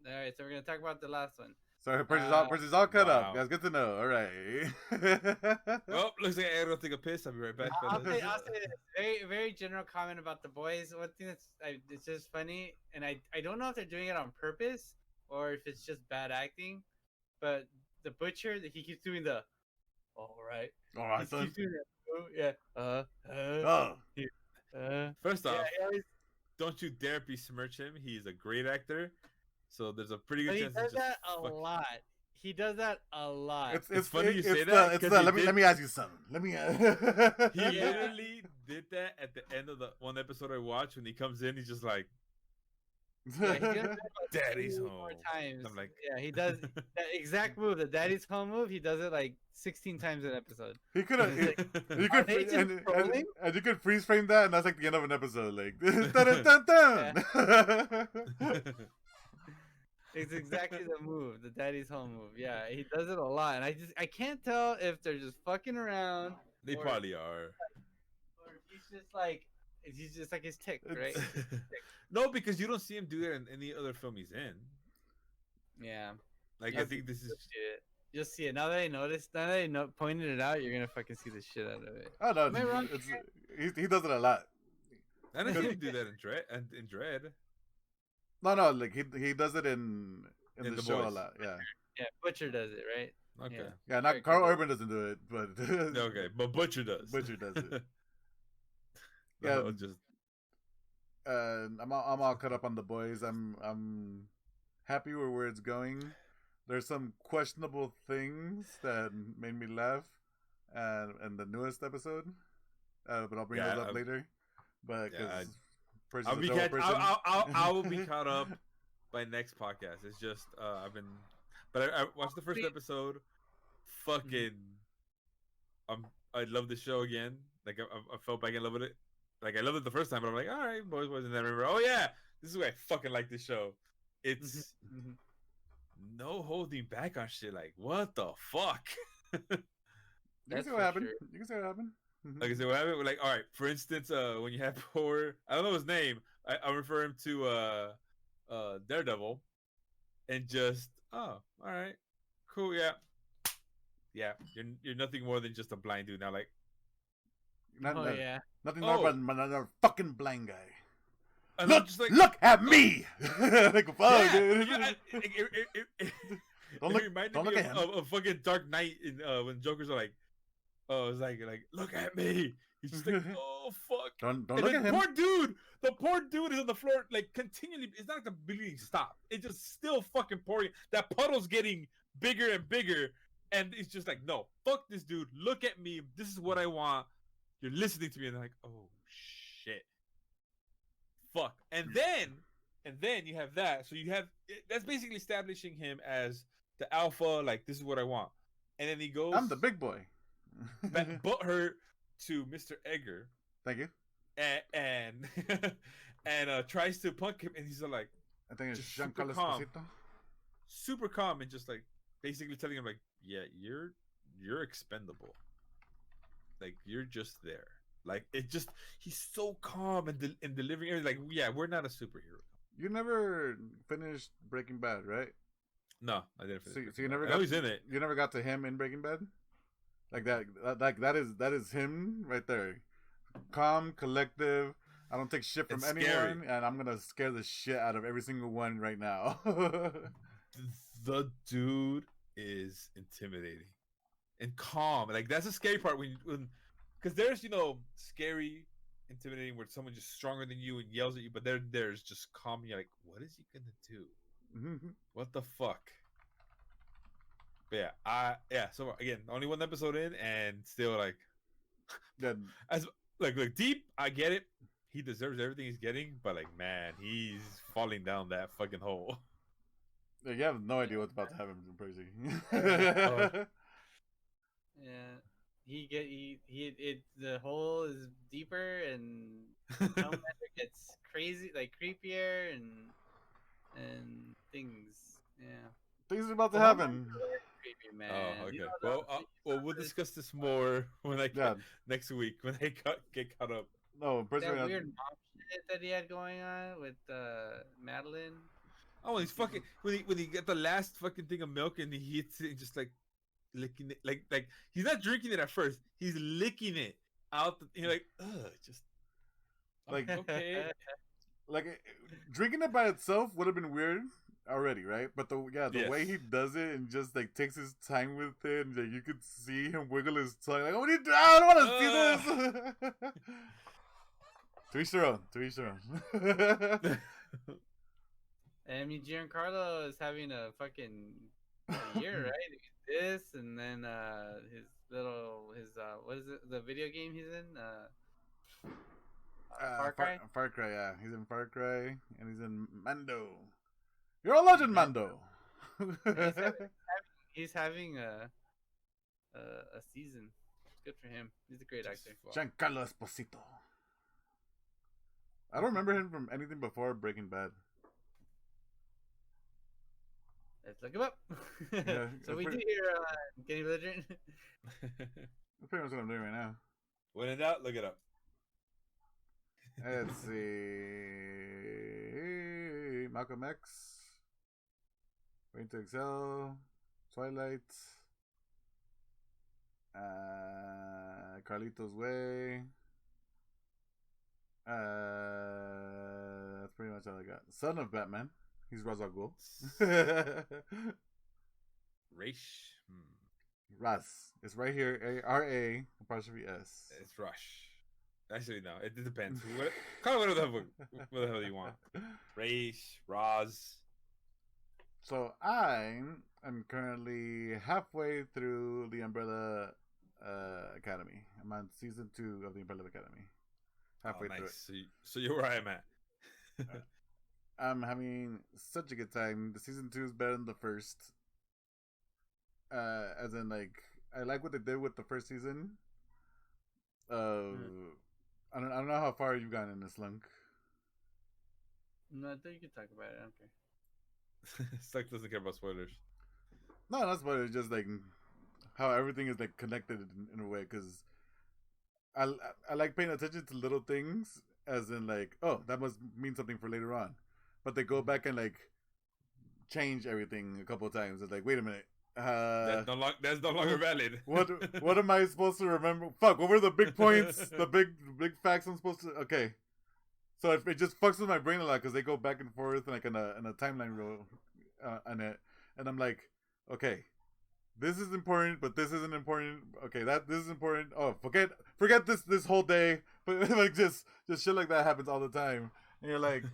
All right, so we're gonna talk about the last one. Sorry, Percy's all cut up. Guys, good to know. All right. Oh, looks like I gotta take a piss. I'll be right back. I'll say this. Very, very general comment about the Boys. One thing it's just funny, and I don't know if they're doing it on purpose or if it's just bad acting, but the Butcher, he keeps doing the, all right, son. Keeps doing that. Oh, yeah. First off, yeah, don't you dare besmirch him. He's a great actor. So there's a pretty good chance he does that a lot. He does that a lot. It's funny you say that. that. Let me ask you something. He literally did that at the end of the one episode I watched when he comes in. He's just like, "Daddy's home." More times. I'm like, yeah, he does that exact move, the Daddy's home move. He does it like 16 times an episode. He could have. And you could freeze frame that, and that's like the end of an episode. Like, dun, dun, dun. It's exactly the move, the Daddy's home move. Yeah, he does it a lot, and I can't tell if they're just fucking around. They probably are. Or he's just like his tick, right? No, because you don't see him do that in any other film he's in. Yeah. Like I think this is. You'll see it now that I noticed. Now that I pointed it out, you're gonna fucking see the shit out of it. Oh no, Am I wrong? He does it a lot. I didn't see him do that in Dread. No, like he does it in the show Boys. a lot. Yeah. Yeah, Butcher does it, right? Okay. Yeah, not Carl Urban doesn't do it, but Okay, but Butcher does. Butcher does it. Yeah, Yeah. just. I'm all caught up on the Boys. I'm happy with where it's going. There's some questionable things that made me laugh, and the newest episode, but I'll bring those up later. But Yeah, because I will be caught up by next podcast. It's just I've been, but I watched the first episode. Fucking, I love the show again. Like I felt back in love with it. Like I loved it the first time, but I'm like, all right, boys, and then I remember, oh yeah, this is why I fucking like this show. It's no holding back on shit. Like what the fuck? You can see what happened. You can see what happened. Like I said, what happened? Like, all right, for instance, when you have poor, I don't know his name. I refer him to Daredevil, and just all right, cool, yeah. You're nothing more than just a blind dude now. Like, nothing more but another fucking blind guy. And look, just like, look at me. Like, fuck, dude. Don't look at him. Of fucking Dark Knight in, when Jokers are like, it's like look at me. He's just like, oh fuck. Don't look at him. The poor dude is on the floor like continually. It's not like the bleeding stopped. It's just still fucking pouring. That puddle's getting bigger and bigger, and it's just like, no, fuck this dude. Look at me. This is what I want. You're listening to me, and they're like, oh shit, fuck. And then you have that. So you have that's basically establishing him as the alpha. Like, this is what I want. And then he goes, I'm the big boy. But her to Mr. Edgar. Thank you. And tries to punk him, and he's like, I think it's Giancarlo Esposito. Super calm, and just like basically telling him like, yeah, you're expendable. Like, you're just there. Like, it just, he's so calm and delivering everything. Like, yeah, we're not a superhero. You never finished Breaking Bad, right? No, I didn't finish. So you never I know he's in it. You never got to him in Breaking Bad? Like that is him right there. Calm, collective. I don't take shit from anyone, scary. And I'm gonna scare the shit out of every single one right now. The dude is intimidating and calm. Like, that's the scary part when because there's, scary, intimidating where someone's just stronger than you and yells at you, but there's just calm. You're like, what is he gonna do? What the fuck? But yeah, so again, only one episode in, and still like, as like deep. I get it. He deserves everything he's getting, but like, man, he's falling down that fucking hole. You have no idea what's about to happen in Percy. Yeah, the hole is deeper, and Homelander gets crazy, like creepier, and things. Yeah, things are about to happen. Creepy, man. Oh, okay. Well, we'll discuss this more when next week when I get caught up. No, that weird mom shit that he had going on with Madeline. Oh, he's fucking when he got the last fucking thing of milk and he hits it and just like licking it, like he's not drinking it at first, he's licking it out. You're like, ugh, just like okay. Like, drinking it by itself would have been weird already, right? But the way he does it and just like takes his time with it, and like, you could see him wiggle his tongue. Like, what are you doing? I don't want to see this. To each their own. I mean, Giancarlo is having a fucking year, right? This, and then what is it? The video game he's in? Far Cry? Far Cry, yeah. He's in Far Cry, and he's in Mando. You're a legend, Mando. He's having a season. Good for him. He's a great actor. Giancarlo Esposito. I don't remember him from anything before Breaking Bad. Let's look him up. Yeah, so we do here, Kenny Belligerent. That's pretty much what I'm doing right now. When in doubt, look it up. Let's see. Malcolm X. Waiting to Excel. Twilight. Carlito's Way. That's pretty much all I got. Son of Batman. He's Ra's al Ghul. Raz. It's right here. R-A apostrophe S. It's Rush. Actually, no. It depends. Call it whatever the hell you want. Raz. So I am currently halfway through the Umbrella Academy. I'm on season 2 of the Umbrella Academy. Halfway through it. So you're where I'm at. I'm having such a good time. The season 2 is better than the first. As in, like, I like what they did with the first season. I don't know how far you've gotten in this, Lunk. No, I think you can talk about it. I don't care. Stuck doesn't care about spoilers. No, not spoilers. Just like how everything is like connected in a way. Because I like paying attention to little things, as in like, oh, that must mean something for later on. But they go back and like change everything a couple of times. It's like, wait a minute. That's no longer valid. What am I supposed to remember? Fuck, what were the big points? The big facts I'm supposed to. Okay, so it just fucks with my brain a lot because they go back and forth like in a timeline rule on it, and I'm like, okay, this is important, but this isn't important. Okay, this is important. Oh, forget this whole day. But like just shit like that happens all the time, and you're like.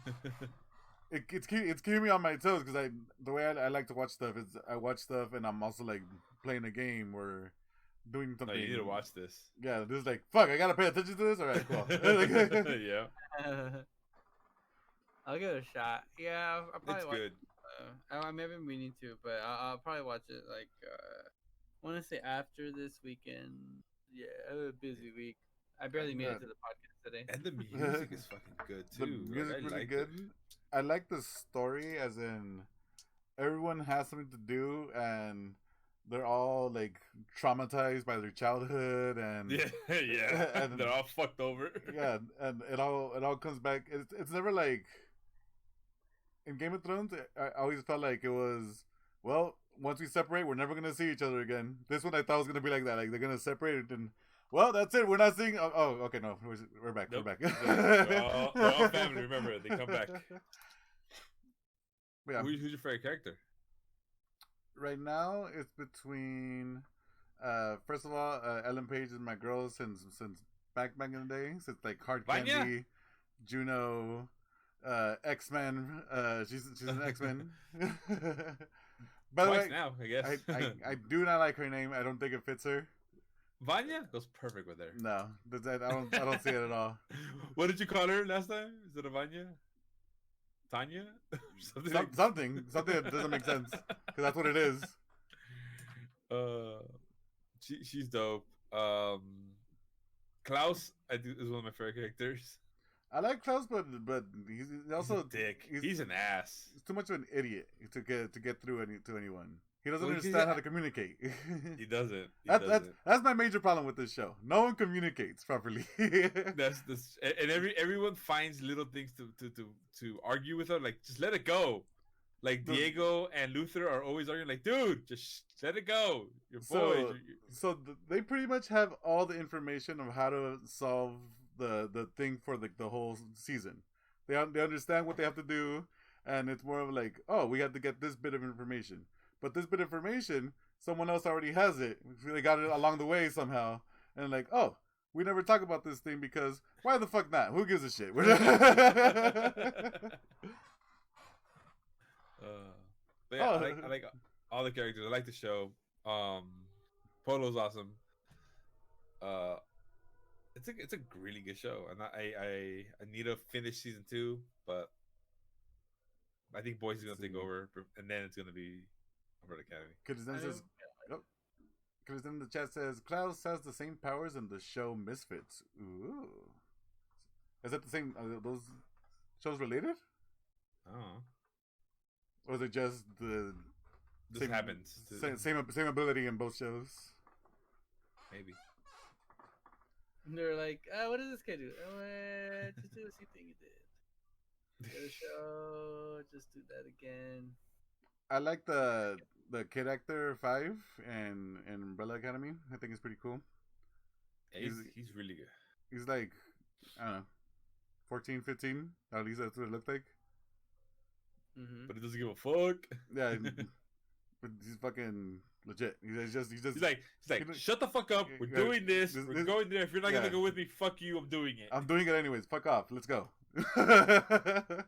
It's keeping me on my toes because the way I like to watch stuff is I watch stuff and I'm also like playing a game or doing something. No, you need to watch this. Yeah, this is like fuck. I gotta pay attention to this. All right, cool. Yeah, I'll give it a shot. Yeah, I'll probably it's watch good. I maybe we need to, but I'll probably watch it like I want to say after this weekend. Yeah, I had a busy week. I barely made it to the podcast today. And the music is fucking good too. The music like, really good. I like the story, as in everyone has something to do, and they're all like traumatized by their childhood, and yeah, and they're all fucked over. Yeah, and it all comes back. It's never like in Game of Thrones. I always felt like it was, well, once we separate, we're never gonna see each other again. This one I thought was gonna be like that. Like they're gonna separate and. Well, that's it. We're not seeing. Oh, okay. No, we're back. Nope. We're back. We're all family. Remember, they come back. Yeah. Who's your favorite character? Right now, it's between. First of all, Ellen Page is my girl since back in the day. Since like Hard Vanya? Candy, Juno, X-Men. She's an X-Men. By the Twice way, now, I guess. I do not like her name. I don't think it fits her. Vanya goes perfect with her. No, I don't see it at all. What did you call her last time? Is it a Vanya? Tanya? Something that doesn't make sense because that's what it is. She's dope. Klaus is one of my favorite characters. I like Klaus, but he's also a dick. He's an ass. He's too much of an idiot to get through to anyone. He doesn't understand how to communicate. He doesn't. That's my major problem with this show. No one communicates properly. And everyone finds little things to argue with her. Like, just let it go. Like Diego and Luther are always arguing. Like, dude, just let it go. You're boys. So they pretty much have all the information of how to solve the thing for the whole season. They understand what they have to do, and it's more of like, oh, we have to get this bit of information. But this bit of information, someone else already has it. They got it along the way somehow. And like, oh, we never talk about this thing because why the fuck not? Who gives a shit? But yeah, I like all the characters. I like the show. Polo's awesome. It's a really good show, and I need to finish season 2, but I think Boys is gonna take over, and then it's gonna be Umbrella Academy. Because in the chat says Klaus has the same powers in the show Misfits. Ooh, is that the same? Are those shows related? Oh, or is it just the this happens? Same ability in both shows. Maybe. And they're like, what does this kid do? Just do the same thing you did. Get a show, just do that again. I like the kid actor 5 in Umbrella Academy. I think it's pretty cool. Yeah, he's really good. He's like, I don't know, 14, 15. At least that's what it looked like. Mm-hmm. But he doesn't give a fuck. Yeah, but he's fucking legit. He's just he's like shut the fuck up. We're doing this. We're going there. If you're not gonna go with me, fuck you. I'm doing it. I'm doing it anyways. Fuck off. Let's go. Brother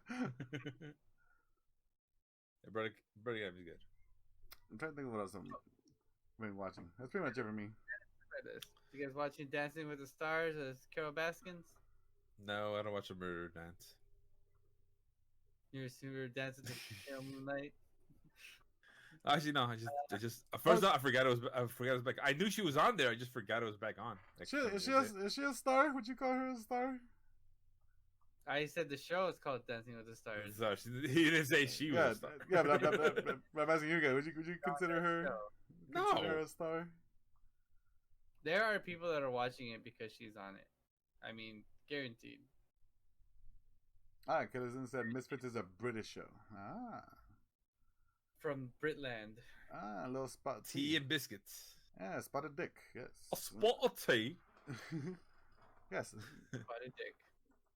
Academy's good. I'm trying to think of what else I've been watching. That's pretty much it for me. You guys watching Dancing with the Stars as Carol Baskins? No, I don't watch a murder dance. You were dancing to Pale Moonlight. Actually, no. I just first off, I forgot it was back. I knew she was on there. I just forgot it was back on. Like, Is she a star? Would you call her a star? I said the show is called Dancing with the Stars. So he didn't say she was a star. Yeah, but I'm asking you guys. Would you consider her? No. Consider her a star? There are people that are watching it because she's on it. I mean, guaranteed. Because it said Misfits is a British show. From Britland. A little spot Tea and biscuits. Yeah, spotted dick. Yes. A spot of tea. Yes. Spotted dick.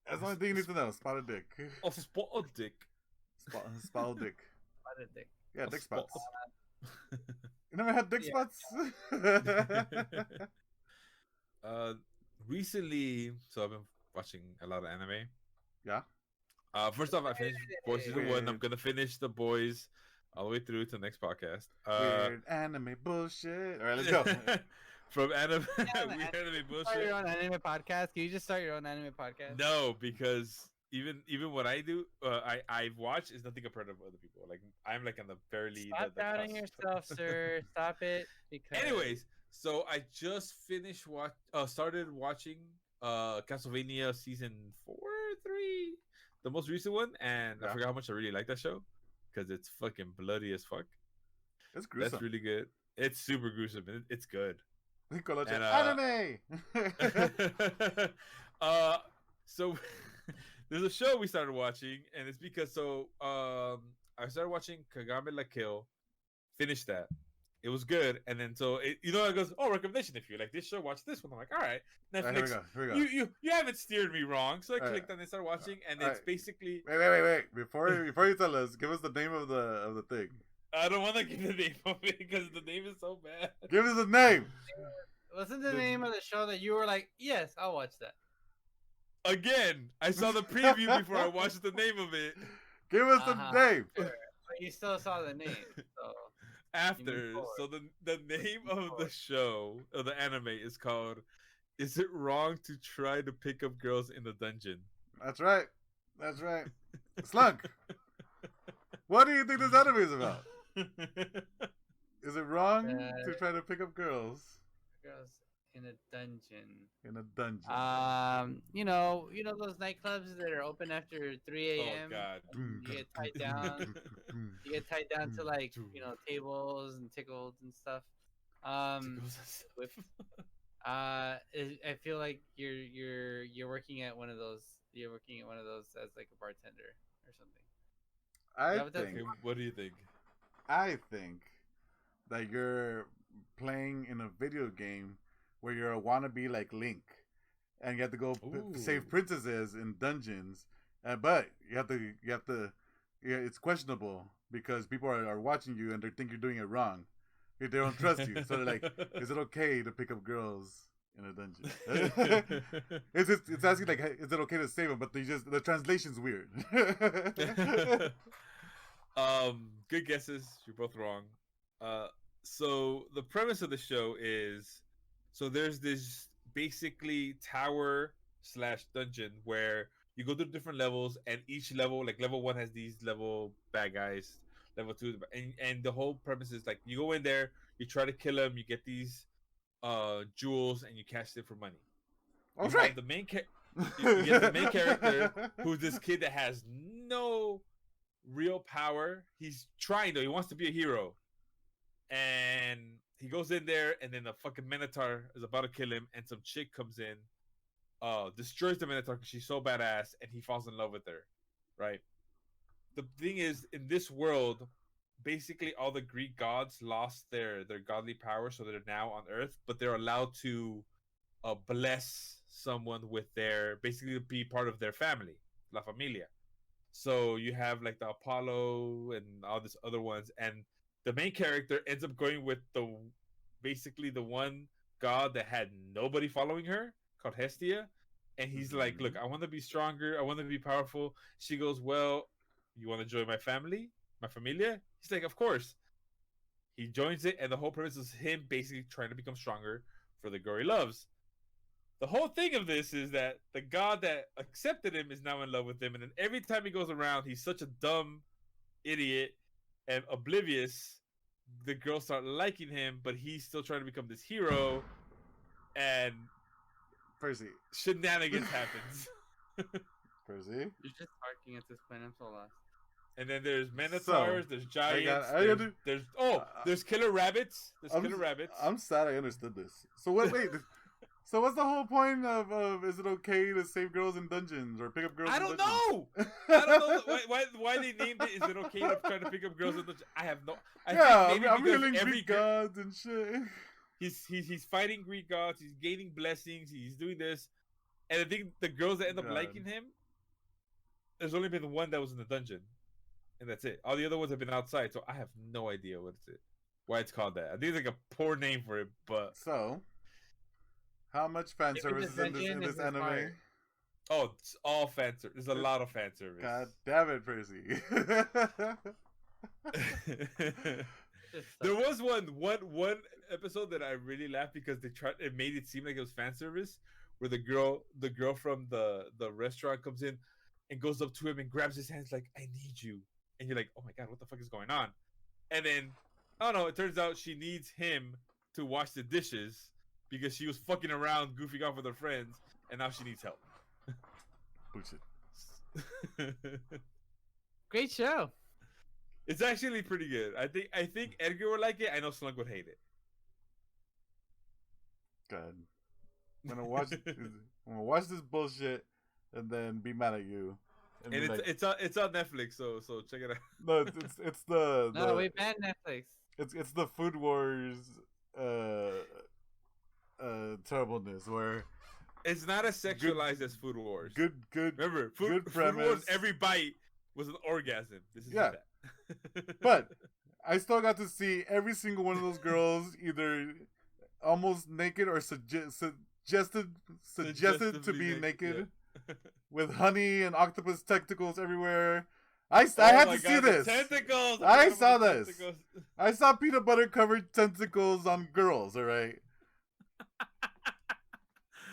That's the only thing you need to know. Spotted dick. A spot of dick. Spotted dick. Spotted dick. Yeah, dick spot spots. You never had dick spots? Recently, so I've been watching a lot of anime. Yeah. First off, I finished Boys Season 1. I'm gonna finish The Boys all the way through to the next podcast. Weird anime bullshit. All right, let's go. From anime, weird anime bullshit. Start your own anime podcast. Can you just start your own anime podcast? No, because even what I do, I've watched is nothing compared to other people. Like I'm like on the barely. Stop doubting yourself, sir. Stop it. Because... Anyways, so I just finished started watching Castlevania season 4, 3, the most recent one, and I forgot how much I really like that show because it's fucking bloody as fuck. It's gruesome. That's really good. It's super gruesome. It's good. And, anime. So there's a show we started watching, and it's because I started watching Kagame La Kill, finished that. It was good, and then it goes, recommendation if you like this show, watch this one. I'm like, all right, Netflix, here we go. You haven't steered me wrong, so I clicked on it, started watching, and it's basically wait. Before you tell us, give us the name of the thing. I don't want to give the name of it because the name is so bad. Give us the name. Wasn't the name of the show that you were like, yes, I'll watch that? Again, I saw the preview before I watched the name of it. Give us the name. Sure. But you still saw the name, so after. So the name of the show, of the anime, is called "Is It Wrong to Try to Pick Up Girls in the Dungeon?" That's right. Slunk. What do you think this anime is about? Is it wrong to try to pick up girls? Girls in a dungeon. In a dungeon. You know those nightclubs that are open after 3 a.m. Oh God. You get tied down. You get tied down to like tables and tickles and stuff. I feel like you're working at one of those. You're working at one of those as like a bartender or something. What do you think? I think that you're playing in a video game where you're a wannabe like Link, and you have to go save princesses in dungeons. But you have to. It's questionable because people are watching you and they think you're doing it wrong. They don't trust you, so they're like, "Is it okay to pick up girls in a dungeon?" It's asking like, hey, "Is it okay to save them?" But the translation's weird. Good guesses. You're both wrong. So the premise of the show is, there's this basically tower / dungeon where you go through different levels, and each level, like level 1 has these level bad guys, level 2, and the whole premise is like you go in there, you try to kill them, you get these jewels, and you cash them for money. That's right. You get the main character, who's this kid that has no real power. He's trying though. He wants to be a hero, and he goes in there, and then the fucking Minotaur is about to kill him, and some chick comes in, destroys the Minotaur because she's so badass, and he falls in love with her. Right. The thing is, in this world, basically all the Greek gods lost their godly power, so they're now on Earth, but they're allowed to bless someone with basically to be part of their family, La Familia. So you have like the Apollo and all these other ones, and the main character ends up going with the one god that had nobody following her, called Hestia, and he's like, "Look, I want to be stronger. I want to be powerful." She goes, "Well, you want to join my family, my familia?" He's like, "Of course." He joins it, and the whole premise is him basically trying to become stronger for the girl he loves. the whole thing of this is that the god that accepted him is now in love with him, and then every time he goes around, he's such a dumb idiot and oblivious. The girls start liking him, but he's still trying to become this hero, and Percy. shenanigans happens. Percy. You're just barking at this point. I'm so lost. And then there's minotaurs, there's giants, there's killer rabbits. Killer rabbits. I'm sad I understood this. So what? Wait. So what's the whole point of is it okay to save girls in dungeons or pick up girls? I in don't dungeons? know. I don't know why they named it. Is it okay to try to pick up girls in dungeons? I have no. I'm healing Greek gods and shit. He's fighting Greek gods. He's gaining blessings. He's doing this, and I think the girls that end up liking him. There's only been one that was in the dungeon. And that's it. All the other ones have been outside, so I have no idea why it's called that. I think it's like a poor name for it, but so how much fan service is in this anime? Fire. Oh, it's all fan service. There's a lot of fan service. God damn it, Percy. There was one episode that I really laughed because it made it seem like it was fan service, where the girl from the restaurant comes in and goes up to him and grabs his hands like, "I need you." And you're like, oh my god, what the fuck is going on? And then, I don't know, it turns out she needs him to wash the dishes because she was fucking around, goofing off with her friends, and now she needs help. Bullshit. Great show. It's actually pretty good. I think Edgar would like it. I know Slunk would hate it. God. I'm gonna watch this bullshit and then be mad at you. And it's on Netflix, so check it out. No, it's the No, we banned Netflix. It's the Food Wars terribleness where it's not as sexualized as Food Wars. Good. Remember, good Food Wars. Every bite was an orgasm. This is that. But I still got to see every single one of those girls either almost naked or suggested to be naked. Yeah. With honey and octopus tentacles everywhere. I had to see this. Tentacles. I saw this. Tentacles. I saw peanut butter covered tentacles on girls. All right.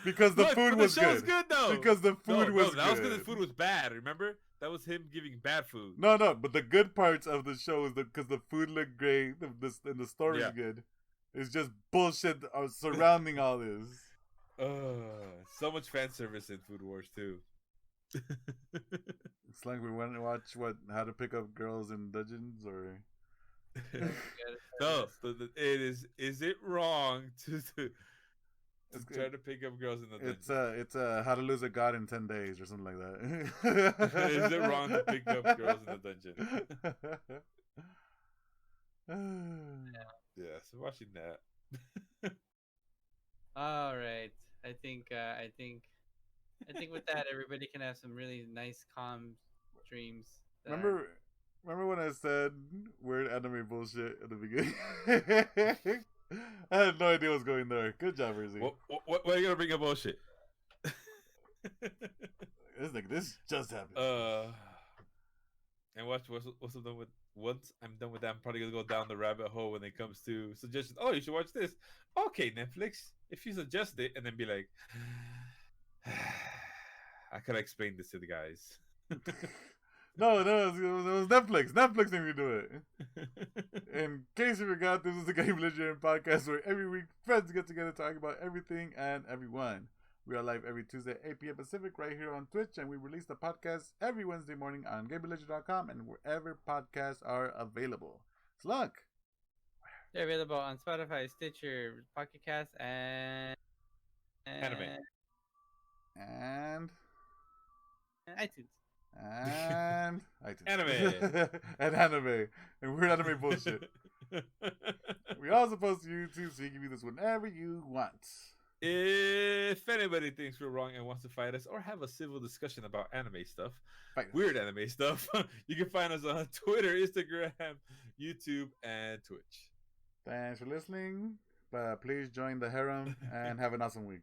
Because the food was good. Was good though. Because the food was good. That was because the food was bad. Remember? That was him giving bad food. No. But the good parts of the show is because the food looked great and the story is good. It's just bullshit surrounding all this. So much fan service in Food Wars too. It's like we went to watch how to pick up girls in dungeons or no. It is. Is it wrong to try to pick up girls in the dungeon? It's how to lose a god in 10 days or something like that. Is it wrong to pick up girls in the dungeon? Yeah, so watching that. All right. I think with that everybody can have some really nice calm dreams. Remember when I said weird anime bullshit at the beginning? I had no idea what was going there. Good job, Rizzy. What are you gonna bring up bullshit? This just happened. And once I'm done with that, I'm probably gonna go down the rabbit hole when it comes to suggestions. Oh, you should watch this. Okay, Netflix. If you suggest it, and then be like, I could explain this to the guys. No, it was Netflix. Netflix made me do it. In case you forgot, this is the Game Legendary podcast where every week friends get together to talk about everything and everyone. We are live every Tuesday at 8 p.m. Pacific right here on Twitch, and we release the podcast every Wednesday morning on GameLegend.com and wherever podcasts are available. Slunk. They're available on Spotify, Stitcher, Pocket Cast, and Anime. And iTunes. And iTunes. Anime. And anime. And weird anime bullshit. We also post to YouTube, so you can view this whenever you want. If anybody thinks we're wrong and wants to fight us or have a civil discussion about anime stuff, weird anime stuff, you can find us on Twitter, Instagram, YouTube, and Twitch. Thanks for listening. Please join the harem and have an awesome week.